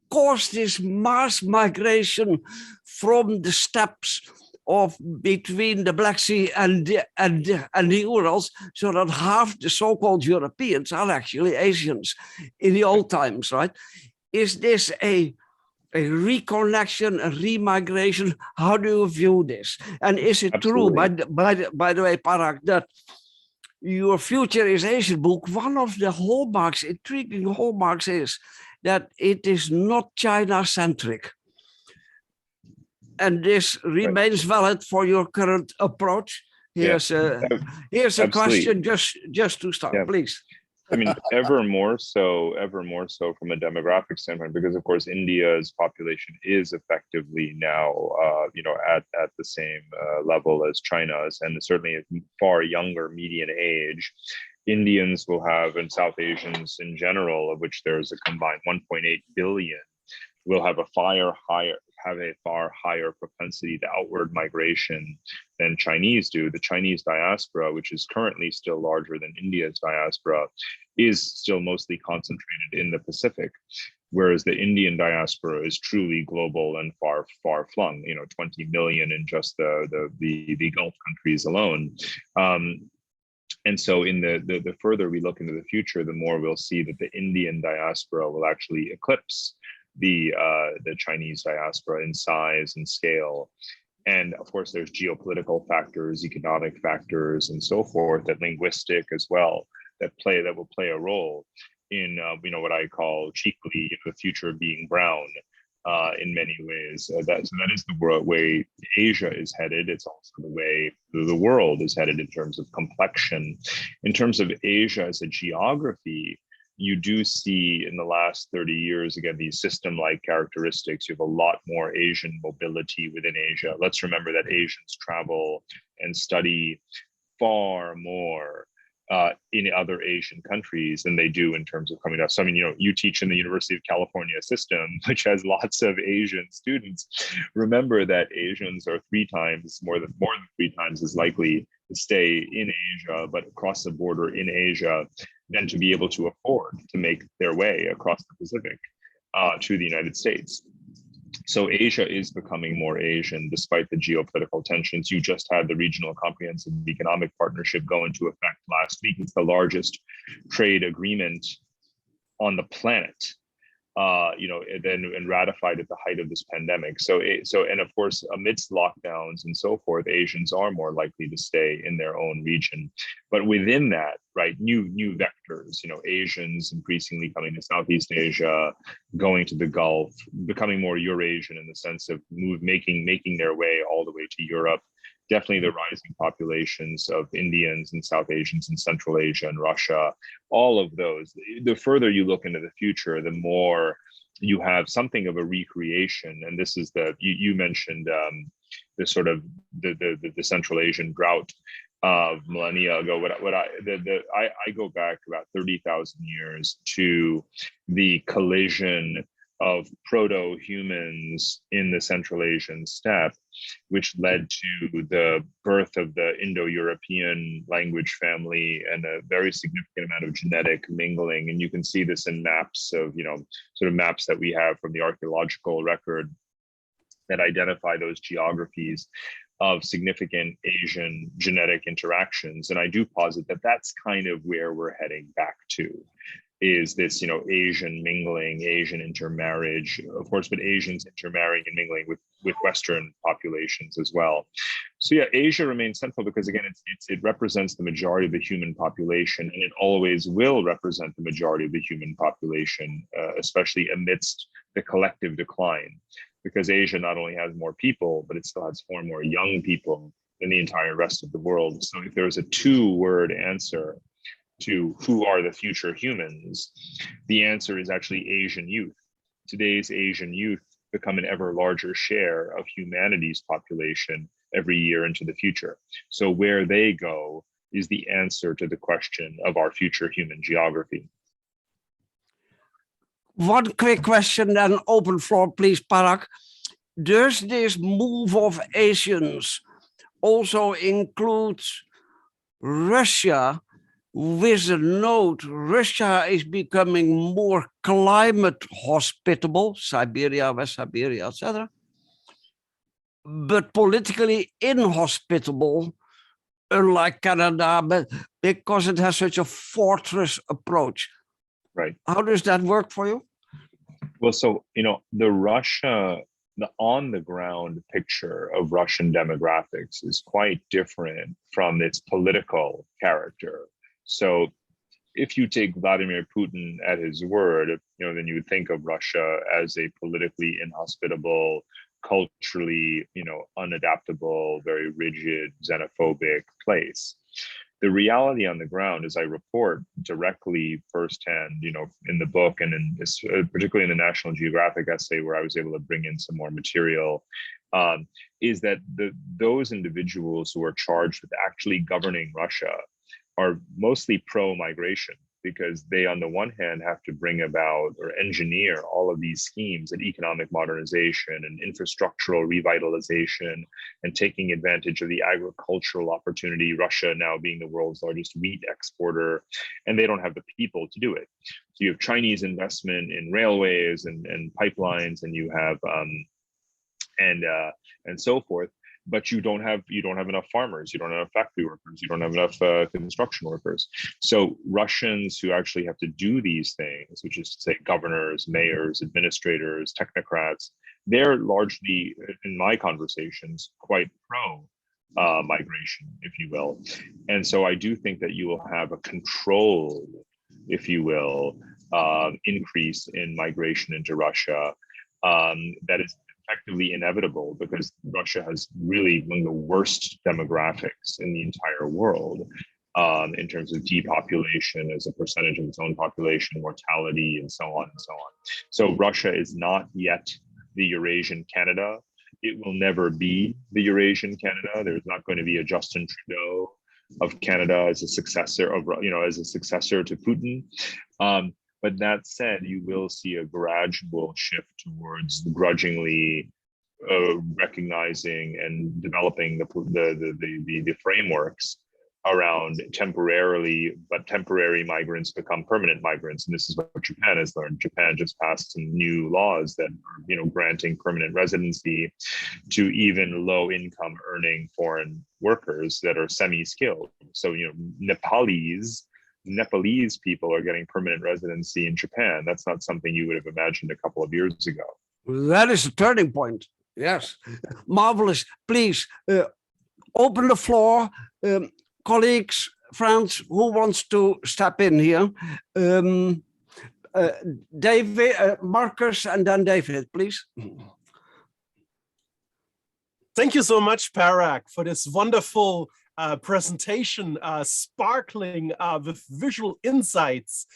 caused this mass migration from the steppes of between the Black Sea and the Urals, so that half the so-called Europeans are actually Asians in the old times, right? Is this a reconnection, a remigration? How do you view this? And is it Absolutely. true, by the way, Parag, that your Future is Asian book, one of the hallmarks, intriguing hallmarks, is that it is not China-centric. And this remains valid for your current approach. Here's a question just to start, please. I mean, ever more so from a demographic standpoint, because of course India's population is effectively now, at the same level as China's, and certainly a far younger median age. Indians will have, and South Asians in general, of which there's a combined 1.8 billion, will have a far higher propensity to outward migration than Chinese do. The Chinese diaspora, which is currently still larger than India's diaspora, is still mostly concentrated in the Pacific, whereas the Indian diaspora is truly global and far flung. 20 million in just the Gulf countries alone. And so in the further we look into the future, the more we'll see that the Indian diaspora will actually eclipse the Chinese diaspora in size and scale. And of course, there's geopolitical factors, economic factors, and so forth, that linguistic as well, that will play a role in what I call cheekily the future being brown in many ways. So that is the way Asia is headed. It's also the way the world is headed in terms of complexion. In terms of Asia as a geography, you do see in the last 30 years, again, these system-like characteristics. You have a lot more Asian mobility within Asia. Let's remember that Asians travel and study far more in other Asian countries than they do in terms of coming to us. So, I mean, you teach in the University of California system, which has lots of Asian students. Remember that Asians are more than 3 times as likely to stay in Asia, but across the border in Asia, than to be able to afford to make their way across the Pacific to the United States. So Asia is becoming more Asian despite the geopolitical tensions. You just had the Regional Comprehensive Economic Partnership go into effect last week. It's the largest trade agreement on the planet. and ratified at the height of this pandemic. And of course, amidst lockdowns and so forth, Asians are more likely to stay in their own region. But within that, right, new vectors, Asians increasingly coming to Southeast Asia, going to the Gulf, becoming more Eurasian in the sense of making their way all the way to Europe. Definitely the rising populations of Indians and South Asians in Central Asia and Russia, all of those. The further you look into the future, the more you have something of a recreation. And this is you mentioned the sort of the Central Asian drought of millennia ago. I go back about 30,000 years to the collision of proto-humans in the Central Asian steppe, which led to the birth of the Indo-European language family and a very significant amount of genetic mingling. And you can see this in maps of, sort of maps that we have from the archaeological record that identify those geographies of significant Asian genetic interactions. And I do posit that that's kind of where we're heading back to, is this, Asian mingling, Asian intermarriage, of course, but Asians intermarrying and mingling with Western populations as well. So yeah, Asia remains central because, again, it represents the majority of the human population, and it always will represent the majority of the human population, especially amidst the collective decline, because Asia not only has more people, but it still has far more young people than the entire rest of the world. So if there's a two-word answer to who are the future humans, the answer is actually Asian youth. Today's Asian youth become an ever larger share of humanity's population every year into the future. So where they go is the answer to the question of our future human geography. One quick question, then open floor, please, Parag. Does this move of Asians also include Russia? With a note, Russia is becoming more climate hospitable, Siberia, West Siberia, etc., but politically inhospitable, unlike Canada, but because it has such a fortress approach. Right. How does that work for you? Well, so, the on-the-ground picture of Russian demographics is quite different from its political character. So if you take Vladimir Putin at his word, then you would think of Russia as a politically inhospitable, culturally, unadaptable, very rigid, xenophobic place. The reality on the ground, as I report directly firsthand, in the book and in this, particularly in the National Geographic essay, where I was able to bring in some more material, is that those individuals who are charged with actually governing Russia are mostly pro-migration, because they, on the one hand, have to bring about or engineer all of these schemes and economic modernization and infrastructural revitalization and taking advantage of the agricultural opportunity, Russia now being the world's largest wheat exporter, and they don't have the people to do it. So you have Chinese investment in railways and pipelines, and you have and so forth. But you don't have enough farmers, you don't have enough factory workers, you don't have enough construction workers. So Russians who actually have to do these things, which is to say governors, mayors, administrators, technocrats, they're largely, in my conversations, quite pro migration, if you will. And so I do think that you will have a controlled, if you will, increase in migration into Russia that is effectively inevitable, because Russia has really one of the worst demographics in the entire world in terms of depopulation as a percentage of its own population, mortality, and so on and so on. So Russia is not yet the Eurasian Canada. It will never be the Eurasian Canada. There's not going to be a Justin Trudeau of Canada as a successor of, as a successor to Putin. But that said, you will see a gradual shift towards grudgingly recognizing and developing the frameworks around temporary migrants become permanent migrants. And this is what Japan has learned. Japan just passed some new laws that are, granting permanent residency to even low income earning foreign workers that are semi-skilled. So, Nepalese Nepalese people are getting permanent residency in Japan. That's not something you would have imagined a couple of years ago. That is a turning point. Yes, marvelous. Please open the floor. Colleagues, friends, who wants to step in here? David, Marcus, and then David, please. Thank you so much, Parag, for this wonderful presentation, sparkling with visual insights,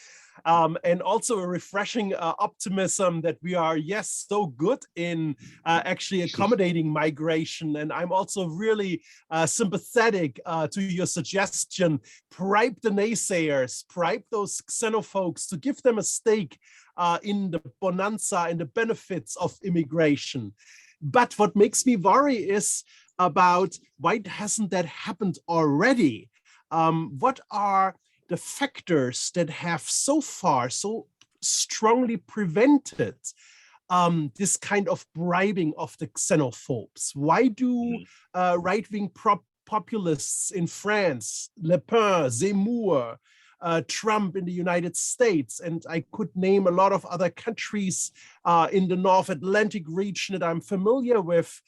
and also a refreshing optimism that we are, yes, so good in actually accommodating migration. And I'm also really sympathetic to your suggestion, bribe the naysayers, bribe those xenophobes to give them a stake in the bonanza and the benefits of immigration. But what makes me worry is about why hasn't that happened already? What are the factors that have so far so strongly prevented this kind of bribing of the xenophobes? Why do right-wing populists in France, Le Pen, Zemmour, Trump in the United States, and I could name a lot of other countries in the North Atlantic region that I'm familiar with,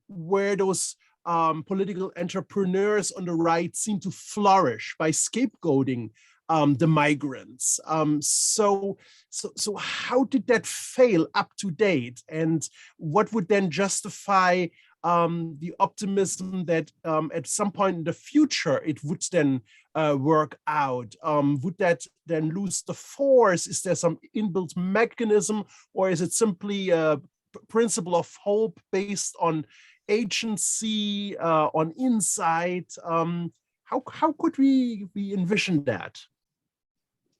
where those political entrepreneurs on the right seem to flourish by scapegoating the migrants. So how did that fail up to date? And what would then justify the optimism that at some point in the future it would then work out? Would that then lose the force? Is there some inbuilt mechanism, or is it simply a principle of hope based on agency, on insight? How could we envision that?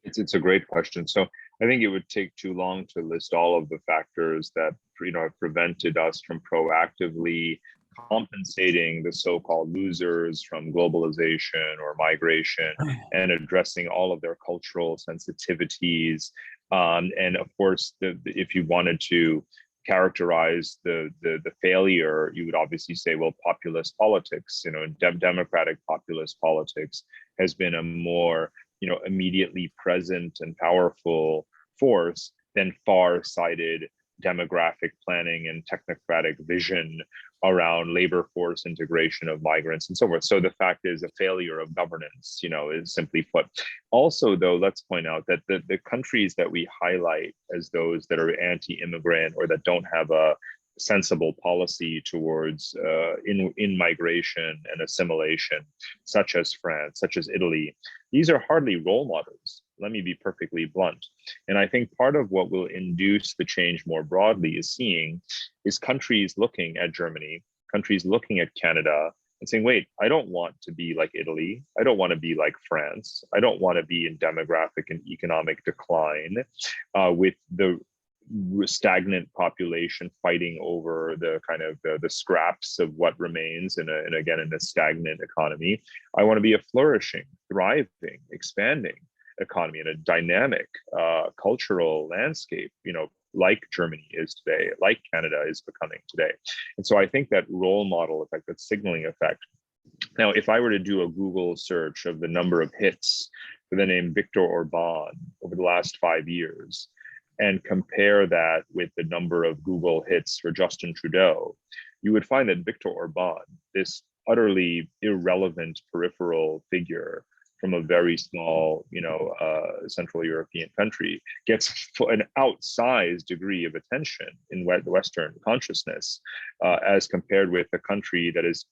It's a great question. So I think it would take too long to list all of the factors that have prevented us from proactively compensating the so-called losers from globalization or migration and addressing all of their cultural sensitivities. And of course, if you wanted to characterize the failure, you would obviously say, well, populist politics, democratic populist politics has been a more immediately present and powerful force than far-sighted demographic planning and technocratic vision around labor force integration of migrants and so forth. So the fact is a failure of governance, is simply put. Also, though, let's point out that the countries that we highlight as those that are anti-immigrant or that don't have a sensible policy towards in migration and assimilation, such as France, such as Italy, these are hardly role models. Let me be perfectly blunt. And I think part of what will induce the change more broadly is countries looking at Germany, countries looking at Canada and saying, wait, I don't want to be like Italy. I don't want to be like France. I don't want to be in demographic and economic decline with the stagnant population fighting over the kind of the scraps of what remains in a stagnant economy. I want to be a flourishing, thriving, expanding economy in a dynamic cultural landscape, like Germany is today, like Canada is becoming today. And so I think that role model effect, that signaling effect. Now, if I were to do a Google search of the number of hits for the name Viktor Orban over the last 5 years, and compare that with the number of Google hits for Justin Trudeau, you would find that Viktor Orban, this utterly irrelevant peripheral figure from a very small, Central European country, gets an outsized degree of attention in Western consciousness, as compared with a country that is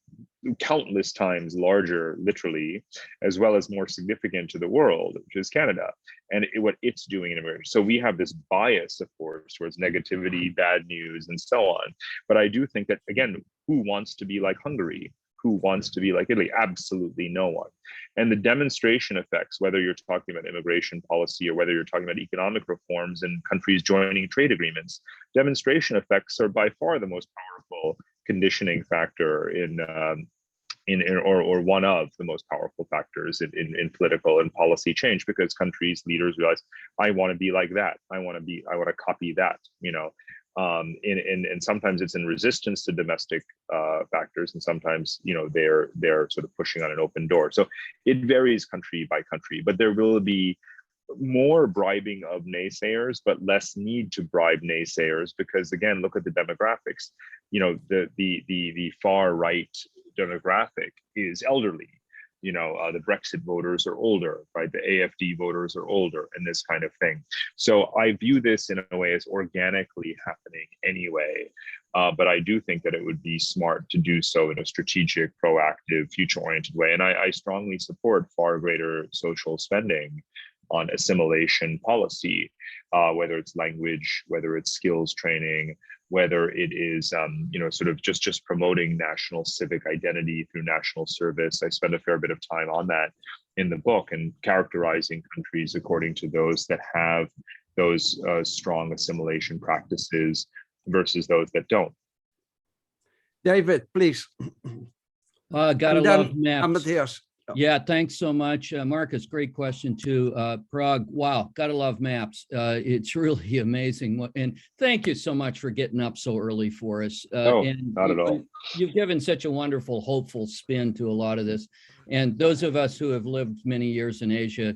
countless times larger, literally, as well as more significant to the world, which is Canada, and what it's doing in immigration. So we have this bias, of course, towards negativity, bad news, and so on. But I do think that, again, who wants to be like Hungary? Who wants to be like Italy? Absolutely no one. And the demonstration effects, whether you're talking about immigration policy or whether you're talking about economic reforms and countries joining trade agreements, demonstration effects are by far the most powerful conditioning factor or one of the most powerful factors in political and policy change, because countries, leaders realize, I want to be like that. I want to copy that. And sometimes it's in resistance to domestic factors, and sometimes they're sort of pushing on an open door. So it varies country by country, but there will be more bribing of naysayers, but less need to bribe naysayers, because again, look at the demographics. The far right demographic is elderly. The Brexit voters are older, right? The AFD voters are older, and this kind of thing. So I view this in a way as organically happening anyway. But I do think that it would be smart to do so in a strategic, proactive, future-oriented way. And I strongly support far greater social spending on assimilation policy, whether it's language, whether it's skills training, whether it is, sort of just promoting national civic identity through national service. I spend a fair bit of time on that in the book, and characterizing countries according to those that have those strong assimilation practices versus those that don't. David, please. Gotta love maps. Matthias. Yeah, thanks so much, Marcus. Great question too. Parag, wow, gotta love maps. It's really amazing. And thank you so much for getting up so early for us. And not at all. You've given such a wonderful, hopeful spin to a lot of this. And those of us who have lived many years in Asia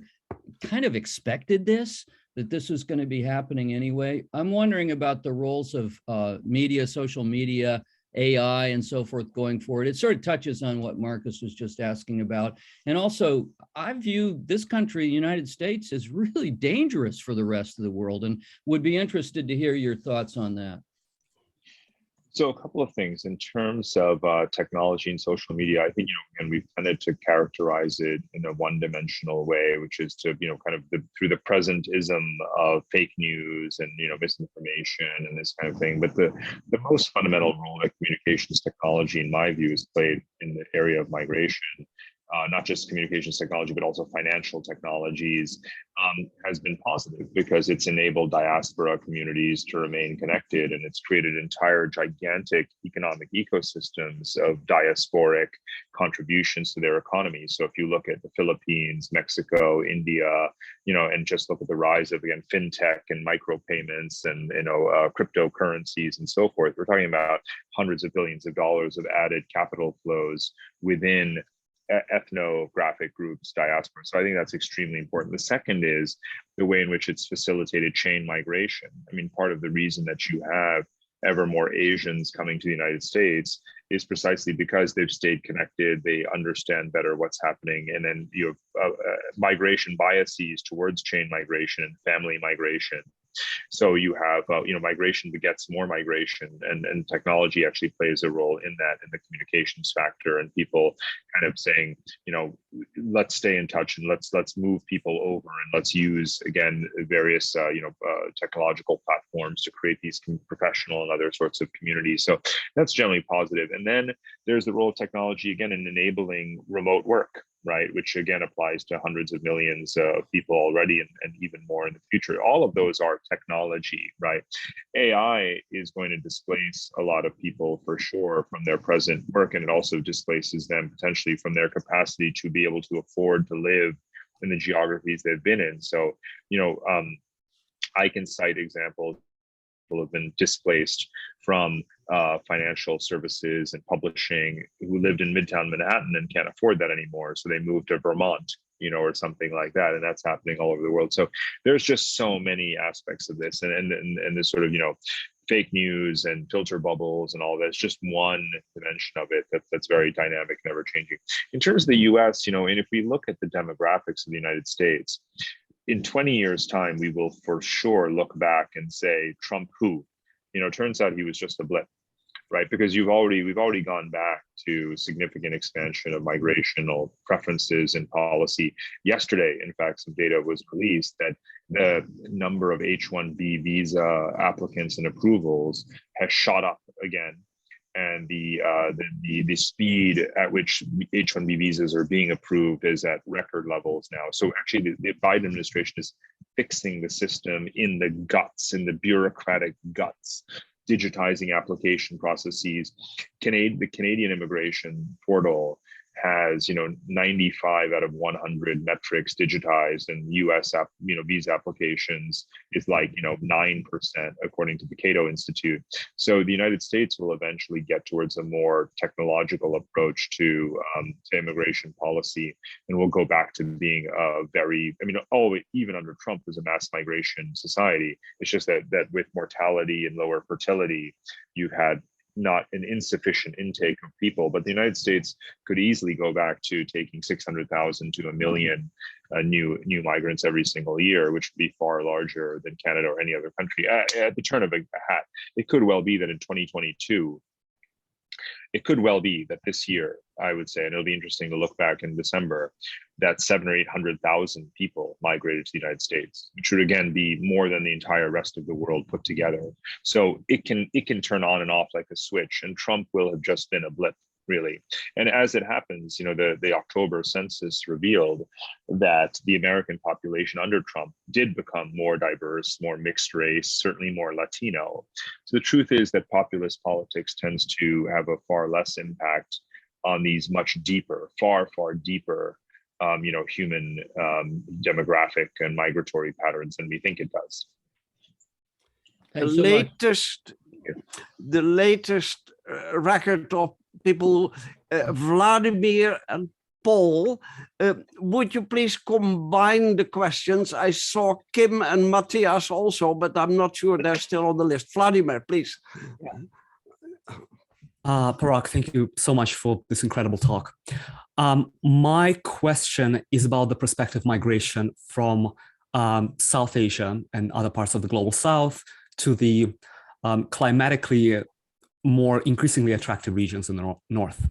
kind of expected that this was going to be happening anyway. I'm wondering about the roles of media, social media, AI and so forth going forward. It sort of touches on what Marcus was just asking about. And also, I view this country, the United States, as really dangerous for the rest of the world, and would be interested to hear your thoughts on that. So a couple of things in terms of technology and social media. I think, and we've tended to characterize it in a one-dimensional way, which is to, kind of through the presentism of fake news and, misinformation and this kind of thing. But the most fundamental role that communications technology, in my view, has played in the area of migration, not just communications technology, but also financial technologies, has been positive, because it's enabled diaspora communities to remain connected, and it's created entire gigantic economic ecosystems of diasporic contributions to their economies. So if you look at the Philippines, Mexico, India, and just look at the rise of, again, fintech and micropayments and, cryptocurrencies and so forth, we're talking about hundreds of billions of dollars of added capital flows within ethnographic groups, diaspora. So I think that's extremely important. The second is the way in which it's facilitated chain migration. I mean, part of the reason that you have ever more Asians coming to the United States is precisely because they've stayed connected, they understand better what's happening, and then you have migration biases towards chain migration and family migration. So you have, migration begets more migration, and technology actually plays a role in that, in the communications factor, and people kind of saying, let's stay in touch and let's move people over, and let's use, again, various, technological platforms to create these professional and other sorts of communities. So that's generally positive. And then there's the role of technology, again, in enabling remote work, right? Which again applies to hundreds of millions of people already, and even more in the future. All of those are technology, right? AI is going to displace a lot of people for sure from their present work, and it also displaces them potentially from their capacity to be able to afford to live in the geographies they've been in. So, I can cite examples have been displaced from financial services and publishing who lived in Midtown Manhattan and can't afford that anymore. So they moved to Vermont, or something like that. And that's happening all over the world. So there's just so many aspects of this, and this sort of, fake news and filter bubbles and all that's just one dimension of it that's very dynamic and ever changing. In terms of the US, and if we look at the demographics of the United States, in 20 years' time, we will for sure look back and say, Trump who? Turns out he was just a blip, right? Because we've already gone back to significant expansion of migrational preferences and policy. Yesterday, in fact, some data was released that the number of H-1B visa applicants and approvals has shot up again. And the speed at which H-1B visas are being approved is at record levels now. So actually, the Biden administration is fixing the system in the guts, in the bureaucratic guts, digitizing application processes. The Canadian immigration portal has 95 out of 100 metrics digitized, and US visa applications is like 9% according to the Cato Institute. So the United States will eventually get towards a more technological approach to immigration policy, and we'll go back to being a very, even under Trump was a mass migration society. It's just that with mortality and lower fertility, you've had not an insufficient intake of people, but the United States could easily go back to taking 600,000 to 1 million new migrants every single year, which would be far larger than Canada or any other country at the turn of a hat. It could well be that in 2022, it could well be that this year, I would say, and it'll be interesting to look back in December, that 700,000 or 800,000 people migrated to the United States, which would again be more than the entire rest of the world put together. So it can turn on and off like a switch, and Trump will have just been a blip, really. And as it happens, the October census revealed that the American population under Trump did become more diverse, more mixed race, certainly more Latino. So the truth is that populist politics tends to have a far less impact on these much deeper, far deeper, human demographic and migratory patterns than we think it does. The latest record of people, Vladimir and Paul, would you please combine the questions? I saw Kim and Matthias also, but I'm not sure they're still on the list. Vladimir, please. Parag, thank you so much for this incredible talk. My question is about the prospective migration from South Asia and other parts of the global South to the climatically more increasingly attractive regions in the North.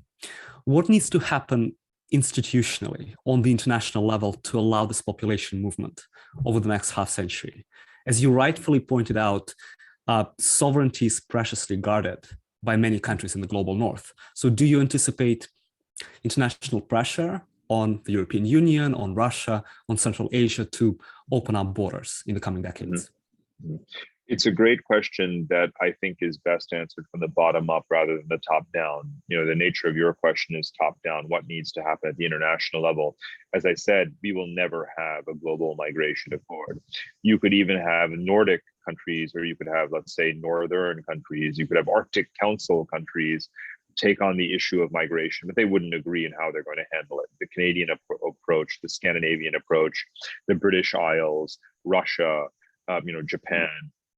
What needs to happen institutionally on the international level to allow this population movement over the next half century? As you rightfully pointed out, sovereignty is preciously guarded by many countries in the global North. So do you anticipate international pressure on the European Union, on Russia, on Central Asia to open up borders in the coming decades? Mm-hmm. It's a great question that I think is best answered from the bottom up rather than the top down. The nature of your question is top down. What needs to happen at the international level? As I said, we will never have a global migration accord. You could even have Nordic countries, or you could have, let's say, Northern countries. You could have Arctic Council countries take on the issue of migration, but they wouldn't agree on how they're going to handle it. The Canadian approach, the Scandinavian approach, the British Isles, Russia, Japan,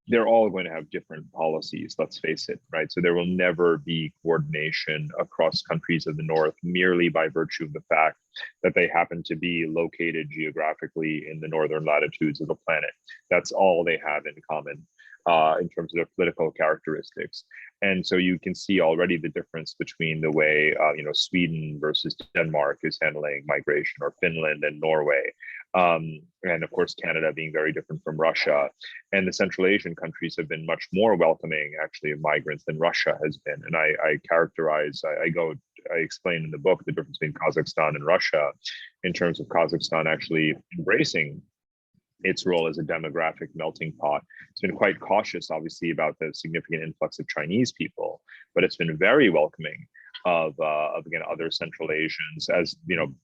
they're all going to have different policies, let's face it, right? So there will never be coordination across countries of the North merely by virtue of the fact that they happen to be located geographically in the northern latitudes of the planet. That's all they have in common in terms of their political characteristics. And so you can see already the difference between the way, Sweden versus Denmark is handling migration, or Finland and Norway. And of course, Canada being very different from Russia. And the Central Asian countries have been much more welcoming, actually, of migrants than Russia has been. And I explain in the book the difference between Kazakhstan and Russia in terms of Kazakhstan actually embracing its role as a demographic melting pot. It's been quite cautious, obviously, about the significant influx of Chinese people, but it's been very welcoming of again, other Central Asians, as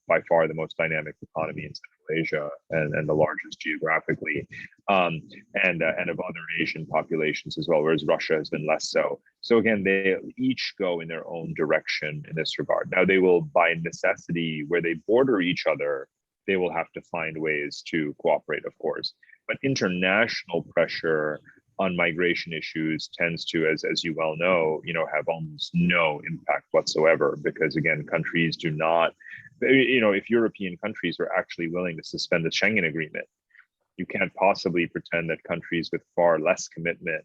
by far the most dynamic economy in Central Asia and the largest geographically, and of other Asian populations as well, whereas Russia has been less so. So again, they each go in their own direction in this regard. Now they will, by necessity, where they border each other, they will have to find ways to cooperate, of course. But international pressure on migration issues tends to, as you well know, have almost no impact whatsoever, because again, countries do not, if European countries are actually willing to suspend the Schengen Agreement, you can't possibly pretend that countries with far less commitment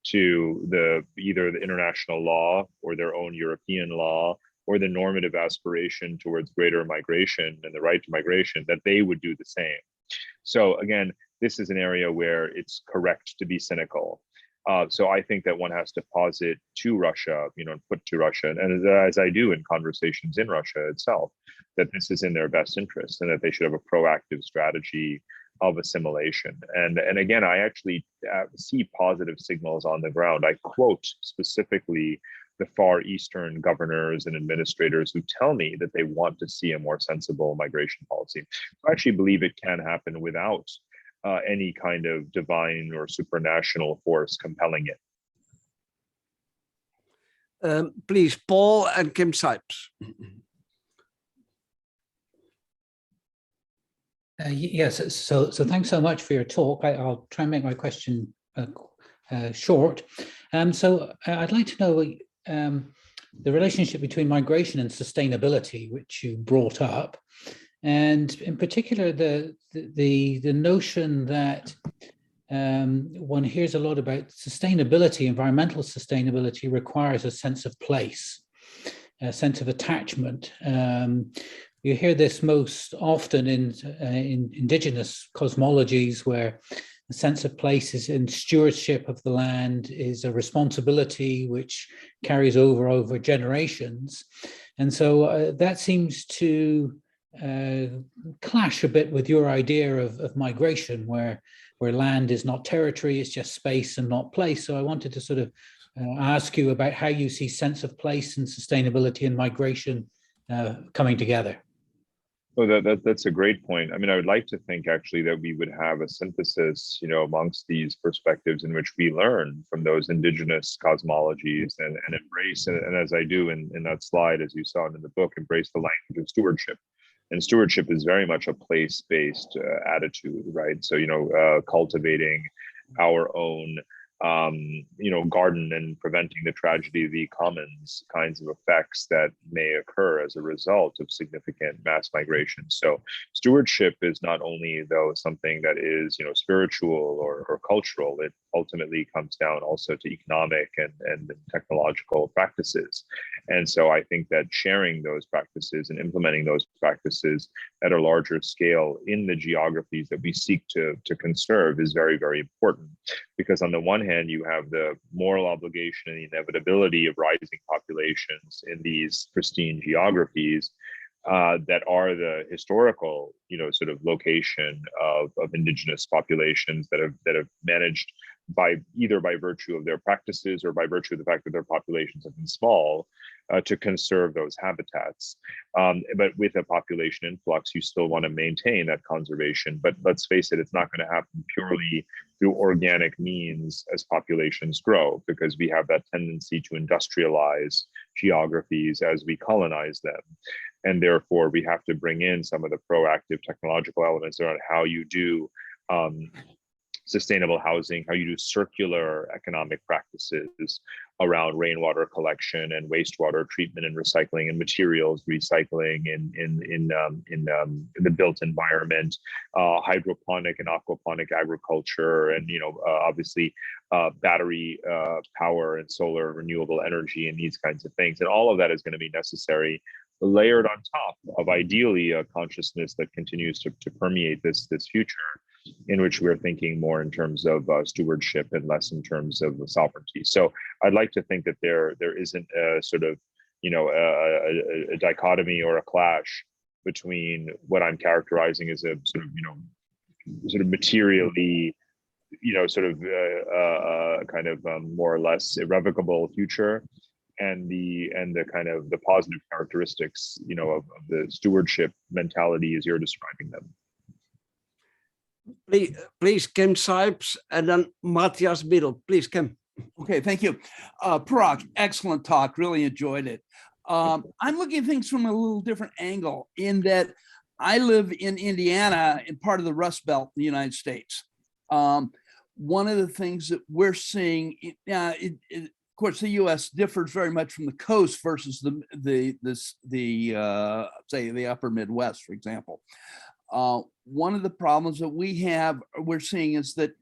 to either the international law or their own European law or the normative aspiration towards greater migration and the right to migration, that they would do the same. So again, this is an area where it's correct to be cynical. So I think that one has to posit to Russia, and put to Russia, and as I do in conversations in Russia itself, that this is in their best interest and that they should have a proactive strategy of assimilation. And again, I actually see positive signals on the ground. I quote specifically the Far Eastern governors and administrators who tell me that they want to see a more sensible migration policy. I actually believe it can happen without any kind of divine or supranational force compelling it. Please, Paul and Kim Sipes. Yes, so thanks so much for your talk. I'll try and make my question short. So I'd like to know the relationship between migration and sustainability, which you brought up, and in particular the notion that one hears a lot about sustainability. Environmental sustainability requires a sense of place, a sense of attachment. You hear this most often in indigenous cosmologies, where the sense of place is in stewardship of the land, is a responsibility which carries over generations. And so that seems to clash a bit with your idea of migration, where land is not territory, it's just space and not place. So I wanted to sort of ask you about how you see sense of place and sustainability and migration coming together. Well, that's a great point. I mean, I would like to think actually that we would have a synthesis, amongst these perspectives in which we learn from those indigenous cosmologies and embrace, and as I do in that slide, as you saw in the book, embrace the language of stewardship. And stewardship is very much a place-based attitude, right? So, cultivating our own garden and preventing the tragedy of the commons kinds of effects that may occur as a result of significant mass migration. So stewardship is not only, though, something that is, spiritual or cultural, it ultimately comes down also to economic and technological practices. And so I think that sharing those practices and implementing those practices at a larger scale in the geographies that we seek to conserve is very, very important. Because on the one hand, you have the moral obligation and the inevitability of rising populations in these pristine geographies that are the historical, sort of location of indigenous populations that have managed either by virtue of their practices or by virtue of the fact that their populations have been small to conserve those habitats. But with a population influx, you still want to maintain that conservation. But let's face it, it's not going to happen purely through organic means as populations grow, because we have that tendency to industrialize geographies as we colonize them. And therefore, we have to bring in some of the proactive technological elements around how you do sustainable housing, how you do circular economic practices around rainwater collection and wastewater treatment and recycling and materials recycling in the built environment, hydroponic and aquaponic agriculture, and obviously battery power and solar renewable energy and these kinds of things. And all of that is going to be necessary, layered on top of ideally a consciousness that continues to permeate this future, in which we're thinking more in terms of stewardship and less in terms of sovereignty. So I'd like to think that there isn't a sort of, a dichotomy or a clash between what I'm characterizing as a sort of materially, kind of more or less irrevocable future, and the kind of the positive characteristics, of the stewardship mentality as you're describing them. Please, Kim Sipes, and then Matthias Biddle. Please, Kim. Okay, thank you. Parag, excellent talk, really enjoyed it. I'm looking at things from a little different angle, in that I live in Indiana, in part of the Rust Belt in the United States. One of the things that we're seeing, of course, the U.S. differs very much from the coast versus say the upper Midwest, for example. One of the problems that we're seeing is that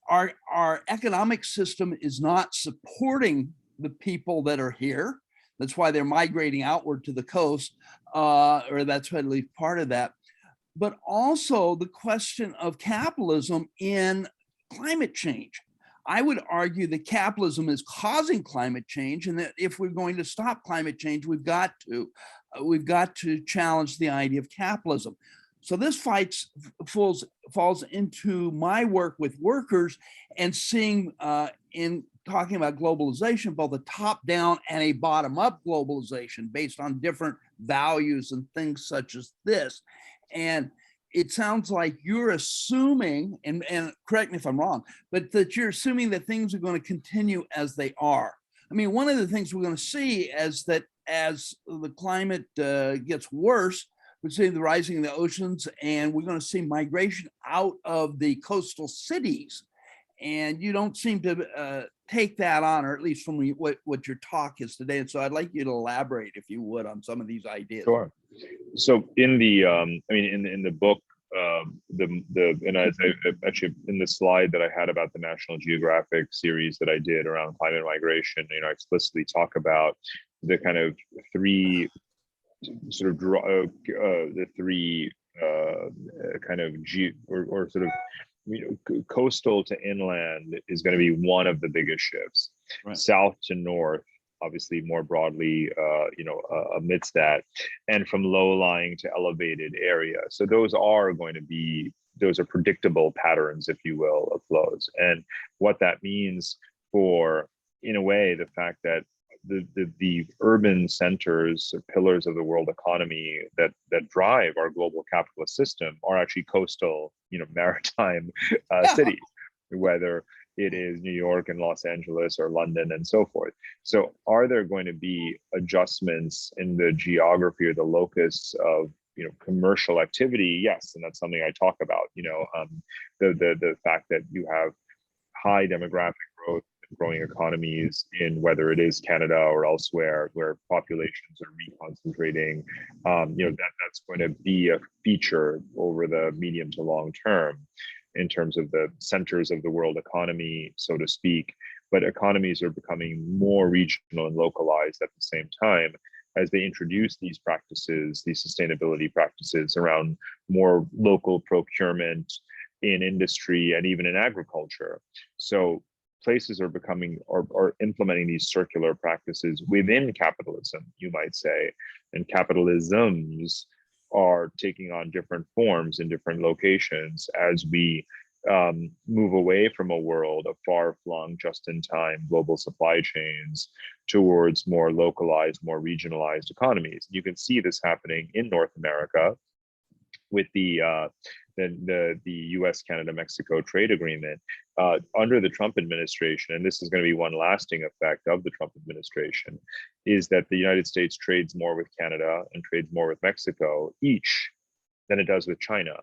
our economic system is not supporting the people that are here. That's why they're migrating outward to the coast, or that's at least part of that. But also the question of capitalism in climate change. I would argue that capitalism is causing climate change, and that if we're going to stop climate change, we've got to challenge the idea of capitalism. So this falls into my work with workers and seeing in talking about globalization, both a top-down and a bottom-up globalization based on different values and things such as this. And it sounds like you're assuming, and correct me if I'm wrong, but that you're assuming that things are going to continue as they are. I mean, one of the things we're going to see is that as the climate gets worse, we see the rising of the oceans, and we're going to see migration out of the coastal cities. And you don't seem to take that on, or at least from what your talk is today. And so I'd like you to elaborate, if you would, on some of these ideas. Sure. So in the, in the book, actually in the slide that I had about the National Geographic series that I did around climate migration, I explicitly talk about the kind of three sort of coastal to inland is going to be one of the biggest shifts. Right. South to north, obviously more broadly, amidst that, and from low-lying to elevated area. So those are predictable patterns, if you will, of flows. And what that means for, in a way, the fact that the urban centers, pillars of the world economy that drive our global capitalist system are actually coastal, maritime cities, whether it is New York and Los Angeles or London and so forth. So are there going to be adjustments in the geography or the locus of commercial activity? Yes, and that's something I talk about. The fact that you have high demographic growth, growing economies in whether it is Canada or elsewhere where populations are reconcentrating, that's going to be a feature over the medium to long term in terms of the centers of the world economy, so to speak. But economies are becoming more regional and localized at the same time as they introduce these practices, these sustainability practices around more local procurement in industry and even in agriculture. So places are implementing these circular practices within capitalism, you might say, and capitalisms are taking on different forms in different locations as we move away from a world of far-flung, just-in-time global supply chains towards more localized, more regionalized economies. You can see this happening in North America with the U.S., Canada, Mexico trade agreement under the Trump administration, and this is going to be one lasting effect of the Trump administration, is that the United States trades more with Canada and trades more with Mexico each than it does with China.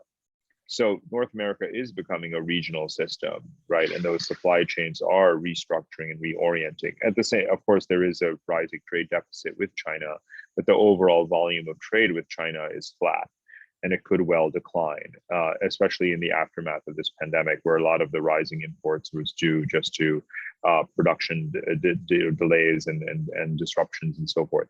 So North America is becoming a regional system, right? And those supply chains are restructuring and reorienting. At the same, of course, there is a rising trade deficit with China, but the overall volume of trade with China is flat. And it could well decline, especially in the aftermath of this pandemic, where a lot of the rising imports was due just to production delays and disruptions and so forth.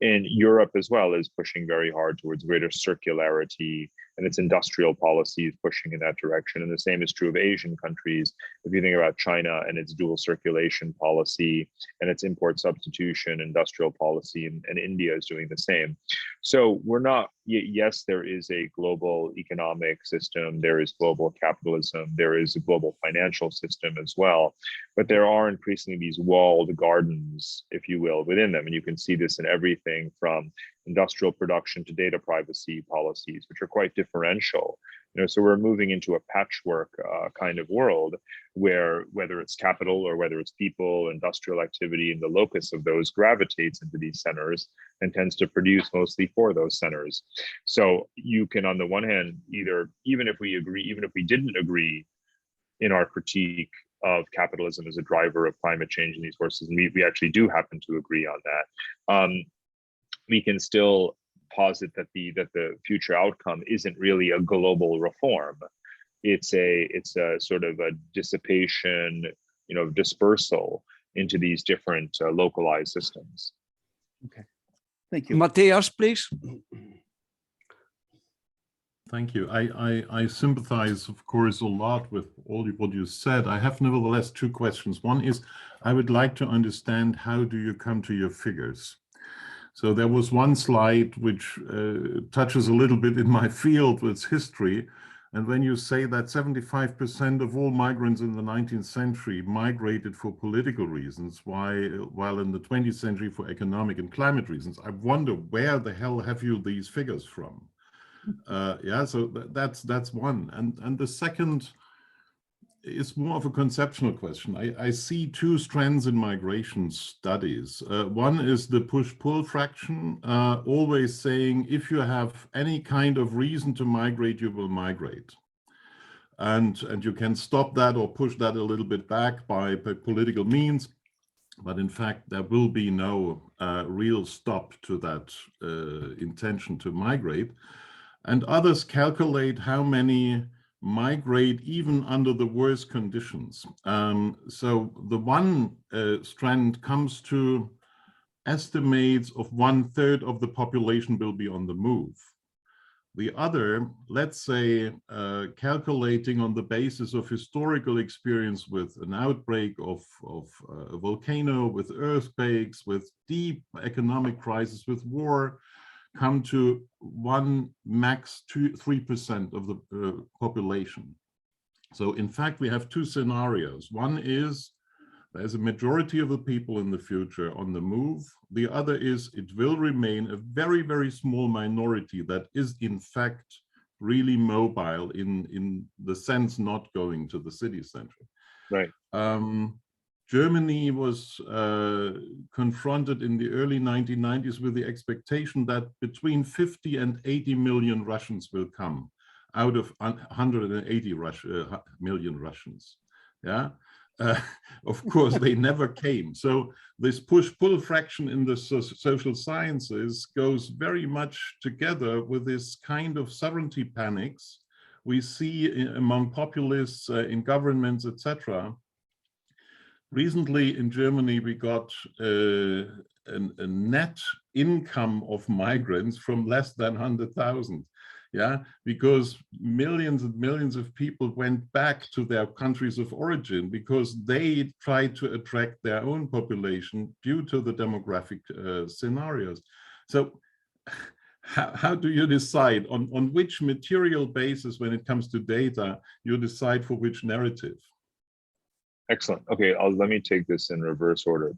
And Europe as well is pushing very hard towards greater circularity, and its industrial policy is pushing in that direction. And the same is true of Asian countries. If you think about China and its dual circulation policy and its import substitution industrial policy, and India is doing the same. So we're not, yes, there is a global economic system, there is global capitalism, there is a global financial system as well, but there are increasingly these walled gardens, if you will, within them. And you can see this in everything from industrial production to data privacy policies, which are quite differential. So we're moving into a patchwork kind of world where whether it's capital or whether it's people, industrial activity, and the locus of those gravitates into these centers and tends to produce mostly for those centers. So you can, on the one hand, even if we didn't agree in our critique of capitalism as a driver of climate change and these forces, and we actually do happen to agree on that, we can still posit that the future outcome isn't really a global reform. It's a sort of a dissipation, dispersal into these different localized systems. Okay, thank you. Matthias, please. Thank you. I sympathize, of course, a lot with all what you said. I have nevertheless two questions. One is, I would like to understand, how do you come to your figures? So there was one slide which touches a little bit in my field with history, And when you say that 75% of all migrants in the 19th century migrated for political reasons, while in the 20th century for economic and climate reasons, I wonder where the hell have you these figures from? Yeah, so that's one. And the second is more of a conceptual question. I see two strands in migration studies. One is the push-pull fraction, always saying if you have any kind of reason to migrate, you will migrate. And you can stop that or push that a little bit back by political means. But in fact, there will be no real stop to that intention to migrate. And others calculate how many migrate even under the worst conditions. So the one strand comes to estimates of 1/3 of the population will be on the move. The other, let's say, calculating on the basis of historical experience with an outbreak of a volcano, with earthquakes, with deep economic crisis, with war, come to 1, max 3% of the population. So in fact, we have two scenarios. One is there's a majority of the people in the future on the move. The other is it will remain a very, very small minority that is in fact really mobile in the sense not going to the city center. Right. Germany was confronted in the early 1990s with the expectation that between 50 and 80 million Russians will come out of 180 million Russians. Yeah, of course they never came. So this push-pull fraction in the social sciences goes very much together with this kind of sovereignty panics we see among populists in governments, etc. Recently in Germany, we got a net income of migrants from less than 100,000. Yeah, because millions and millions of people went back to their countries of origin because they tried to attract their own population due to the demographic scenarios. So how do you decide on which material basis when it comes to data, you decide for which narrative? Excellent. Okay, let me take this in reverse order.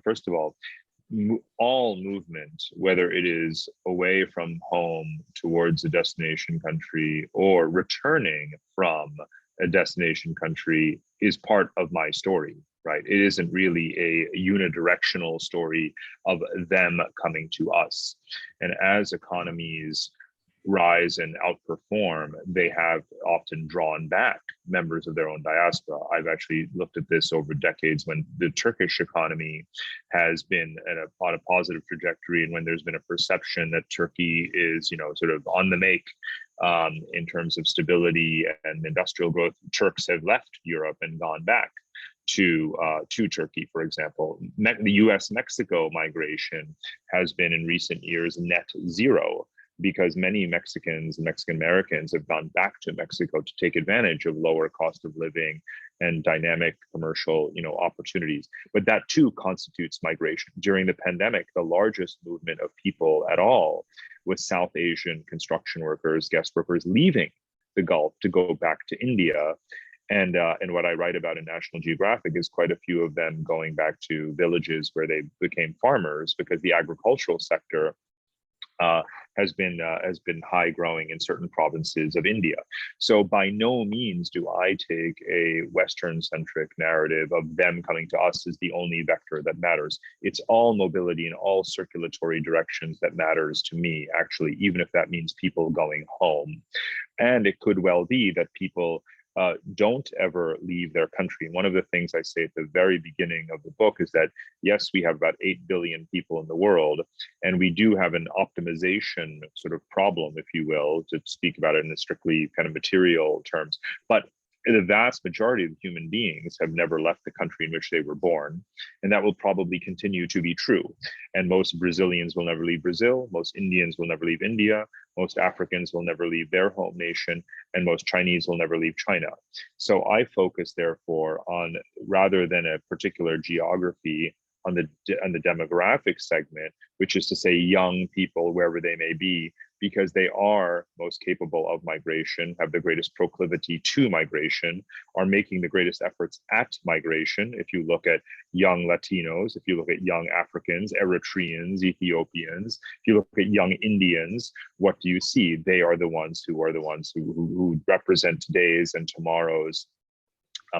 First of all movement, whether it is away from home towards a destination country or returning from a destination country, is part of my story, right? It isn't really a unidirectional story of them coming to us. And as economies rise and outperform, they have often drawn back members of their own diaspora. I've actually looked at this over decades when the Turkish economy has been on a positive trajectory, and when there's been a perception that Turkey is, sort of on the make in terms of stability and industrial growth. Turks have left Europe and gone back to Turkey, for example. The US-Mexico migration has been in recent years net zero, because many Mexicans and Mexican Americans have gone back to Mexico to take advantage of lower cost of living and dynamic commercial, opportunities. But that too constitutes migration. During the pandemic, the largest movement of people at all was South Asian construction workers, guest workers leaving the Gulf to go back to India. And what I write about in National Geographic is quite a few of them going back to villages where they became farmers, because the agricultural sector has been high growing in certain provinces of India. So by no means do I take a Western centric narrative of them coming to us as the only vector that matters. It's all mobility in all circulatory directions that matters to me, actually, even if that means people going home. And it could well be that people don't ever leave their country. One of the things I say at the very beginning of the book is that, yes, we have about 8 billion people in the world, and we do have an optimization sort of problem, if you will, to speak about it in the strictly kind of material terms. But the vast majority of human beings have never left the country in which they were born, and that will probably continue to be true. And most Brazilians will never leave Brazil, most Indians will never leave India, most Africans will never leave their home nation, and most Chinese will never leave China. So I focus, therefore, on, rather than a particular geography, on the demographic segment, which is to say young people wherever they may be, because they are most capable of migration, have the greatest proclivity to migration, are making the greatest efforts at migration. If you look at young Latinos, if you look at young Africans, Eritreans, Ethiopians, if you look at young Indians, what do you see? They are the ones who represent today's and tomorrow's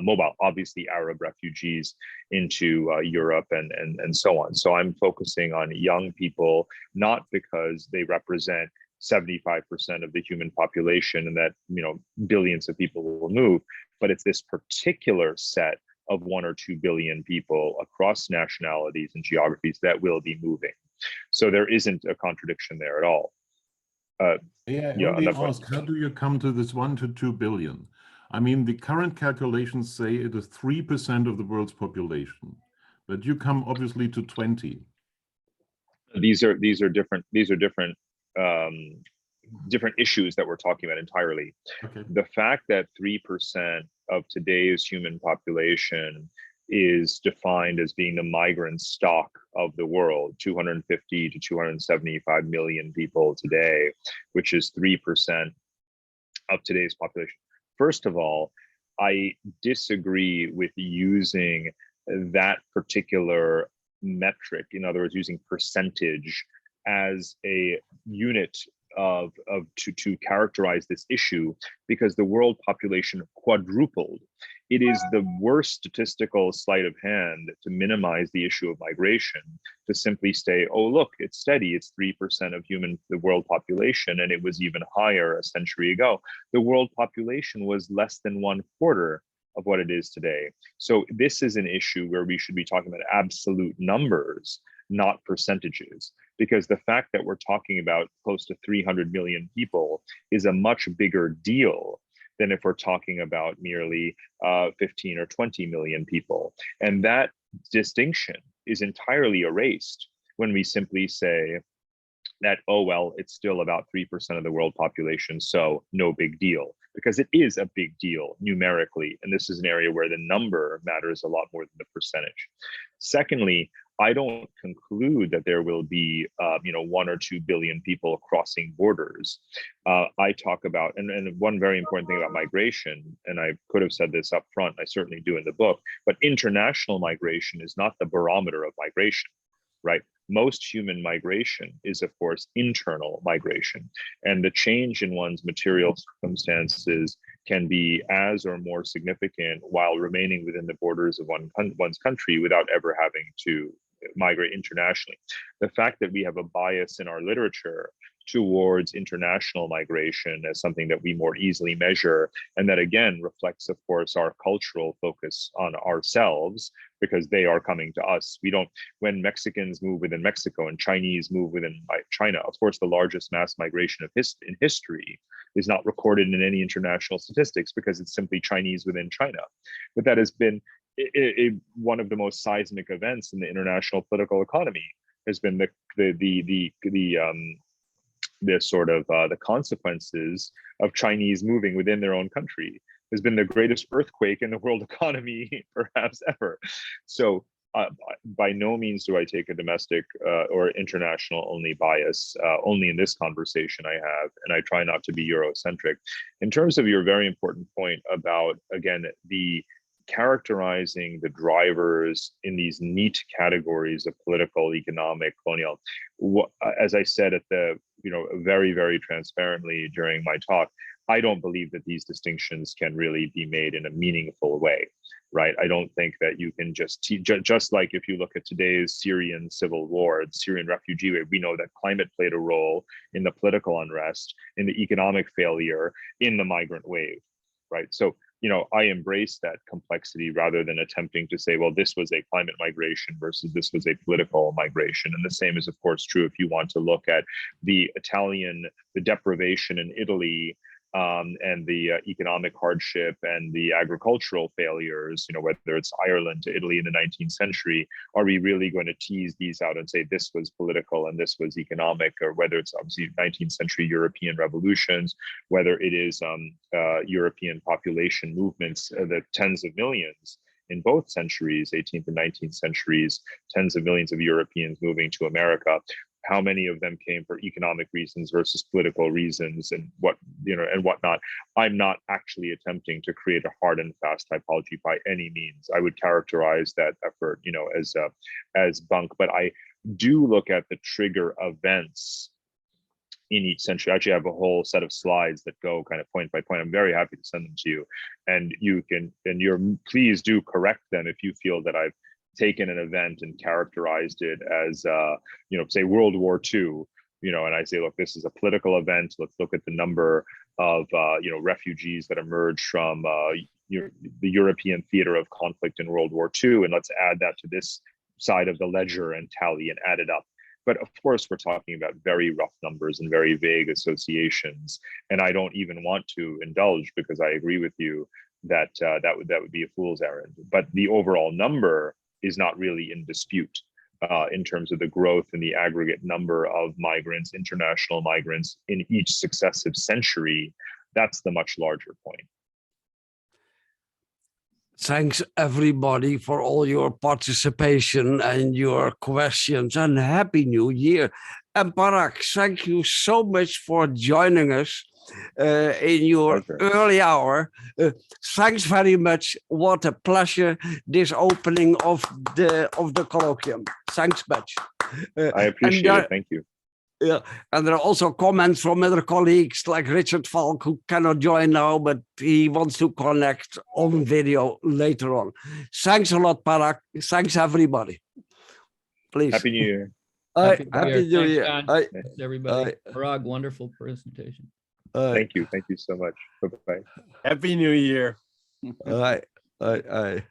mobile, obviously Arab refugees into Europe and so on. So I'm focusing on young people, not because they represent 75% of the human population and that, you know, billions of people will move, but it's this particular set of 1 or 2 billion people across nationalities and geographies that will be moving. So there isn't a contradiction there at all. Only ask, how do you come to this 1 to 2 billion? I mean, the current calculations say it is 3% of the world's population, but you come obviously to 20. These are different different issues that we're talking about entirely. Okay. The fact that 3% of today's human population is defined as being the migrant stock of the world, 250 to 275 million people today, which is 3% of today's population. First of all, I disagree with using that particular metric, in other words, using percentage as a unit to characterize this issue, because the world population quadrupled. It is the worst statistical sleight of hand to minimize the issue of migration, to simply say, oh, look, it's steady, it's 3% of the world population, and it was even higher a century ago. The world population was less than 1/4 of what it is today. So this is an issue where we should be talking about absolute numbers, not percentages, because the fact that we're talking about close to 300 million people is a much bigger deal than if we're talking about merely 15 or 20 million people. And that distinction is entirely erased when we simply say that, oh, well, it's still about 3% of the world population, so no big deal, because it is a big deal numerically. And this is an area where the number matters a lot more than the percentage. Secondly, I don't conclude that there will be, 1 or 2 billion people crossing borders. I talk about, and one very important thing about migration, and I could have said this up front, I certainly do in the book, but international migration is not the barometer of migration, right? Most human migration is, of course, internal migration. And the change in one's material circumstances can be as or more significant while remaining within the borders of one's country without ever having to migrate internationally. The fact that we have a bias in our literature towards international migration as something that we more easily measure, and that again reflects, of course, our cultural focus on ourselves, because they are coming to us. We don't, when Mexicans move within Mexico and Chinese move within China, of course, the largest mass migration in history is not recorded in any international statistics because it's simply Chinese within China. But that has been one of the most seismic events in the international political economy has been the consequences of Chinese moving within their own country. Has been the greatest earthquake in the world economy perhaps ever. So by no means do I take a domestic or international only bias. Only in this conversation I have, and I try not to be Eurocentric. In terms of your very important point about, again, the characterizing the drivers in these neat categories of political, economic, colonial. As I said at the, very, very transparently during my talk, I don't believe that these distinctions can really be made in a meaningful way, right? I don't think that you can just like if you look at today's Syrian civil war, the Syrian refugee wave, we know that climate played a role in the political unrest, in the economic failure, in the migrant wave, right? So, I embrace that complexity rather than attempting to say, well, this was a climate migration versus this was a political migration. And the same is, of course, true if you want to look at the deprivation in Italy, and the economic hardship and the agricultural failures, whether it's Ireland to Italy in the 19th century, are we really going to tease these out and say this was political and this was economic, or whether it's obviously 19th century European revolutions, whether it is European population movements, the tens of millions in both centuries, 18th and 19th centuries, tens of millions of Europeans moving to America. How many of them came for economic reasons versus political reasons and whatnot. I'm not actually attempting to create a hard and fast typology by any means. I would characterize that effort, as bunk, but I do look at the trigger events in each century. I actually have a whole set of slides that go kind of point by point. I'm very happy to send them to you, and please do correct them if you feel that I've taken an event and characterized it as, say World War II, and I say, look, this is a political event. Let's look at the number of, refugees that emerged from the European theater of conflict in World War II, and let's add that to this side of the ledger and tally and add it up. But of course, we're talking about very rough numbers and very vague associations, and I don't even want to indulge, because I agree with you that that would be a fool's errand. But the overall number is not really in dispute in terms of the growth in the aggregate number of migrants, international migrants, in each successive century. That's the much larger point. Thanks everybody for all your participation and your questions, and Happy New Year. And Parag, thank you so much for joining us in your early hour. Thanks very much. What a pleasure, this opening of the colloquium. Thanks much. I appreciate it. Thank you. Yeah, and there are also comments from other colleagues like Richard Falk, who cannot join now, but he wants to connect on video later on. Thanks a lot, Parag. Thanks, everybody. Please. Happy New Year. Happy New Year. Thanks, everybody. Parag, wonderful presentation. Thank you. Thank you so much. Bye-bye. Happy New Year. All right.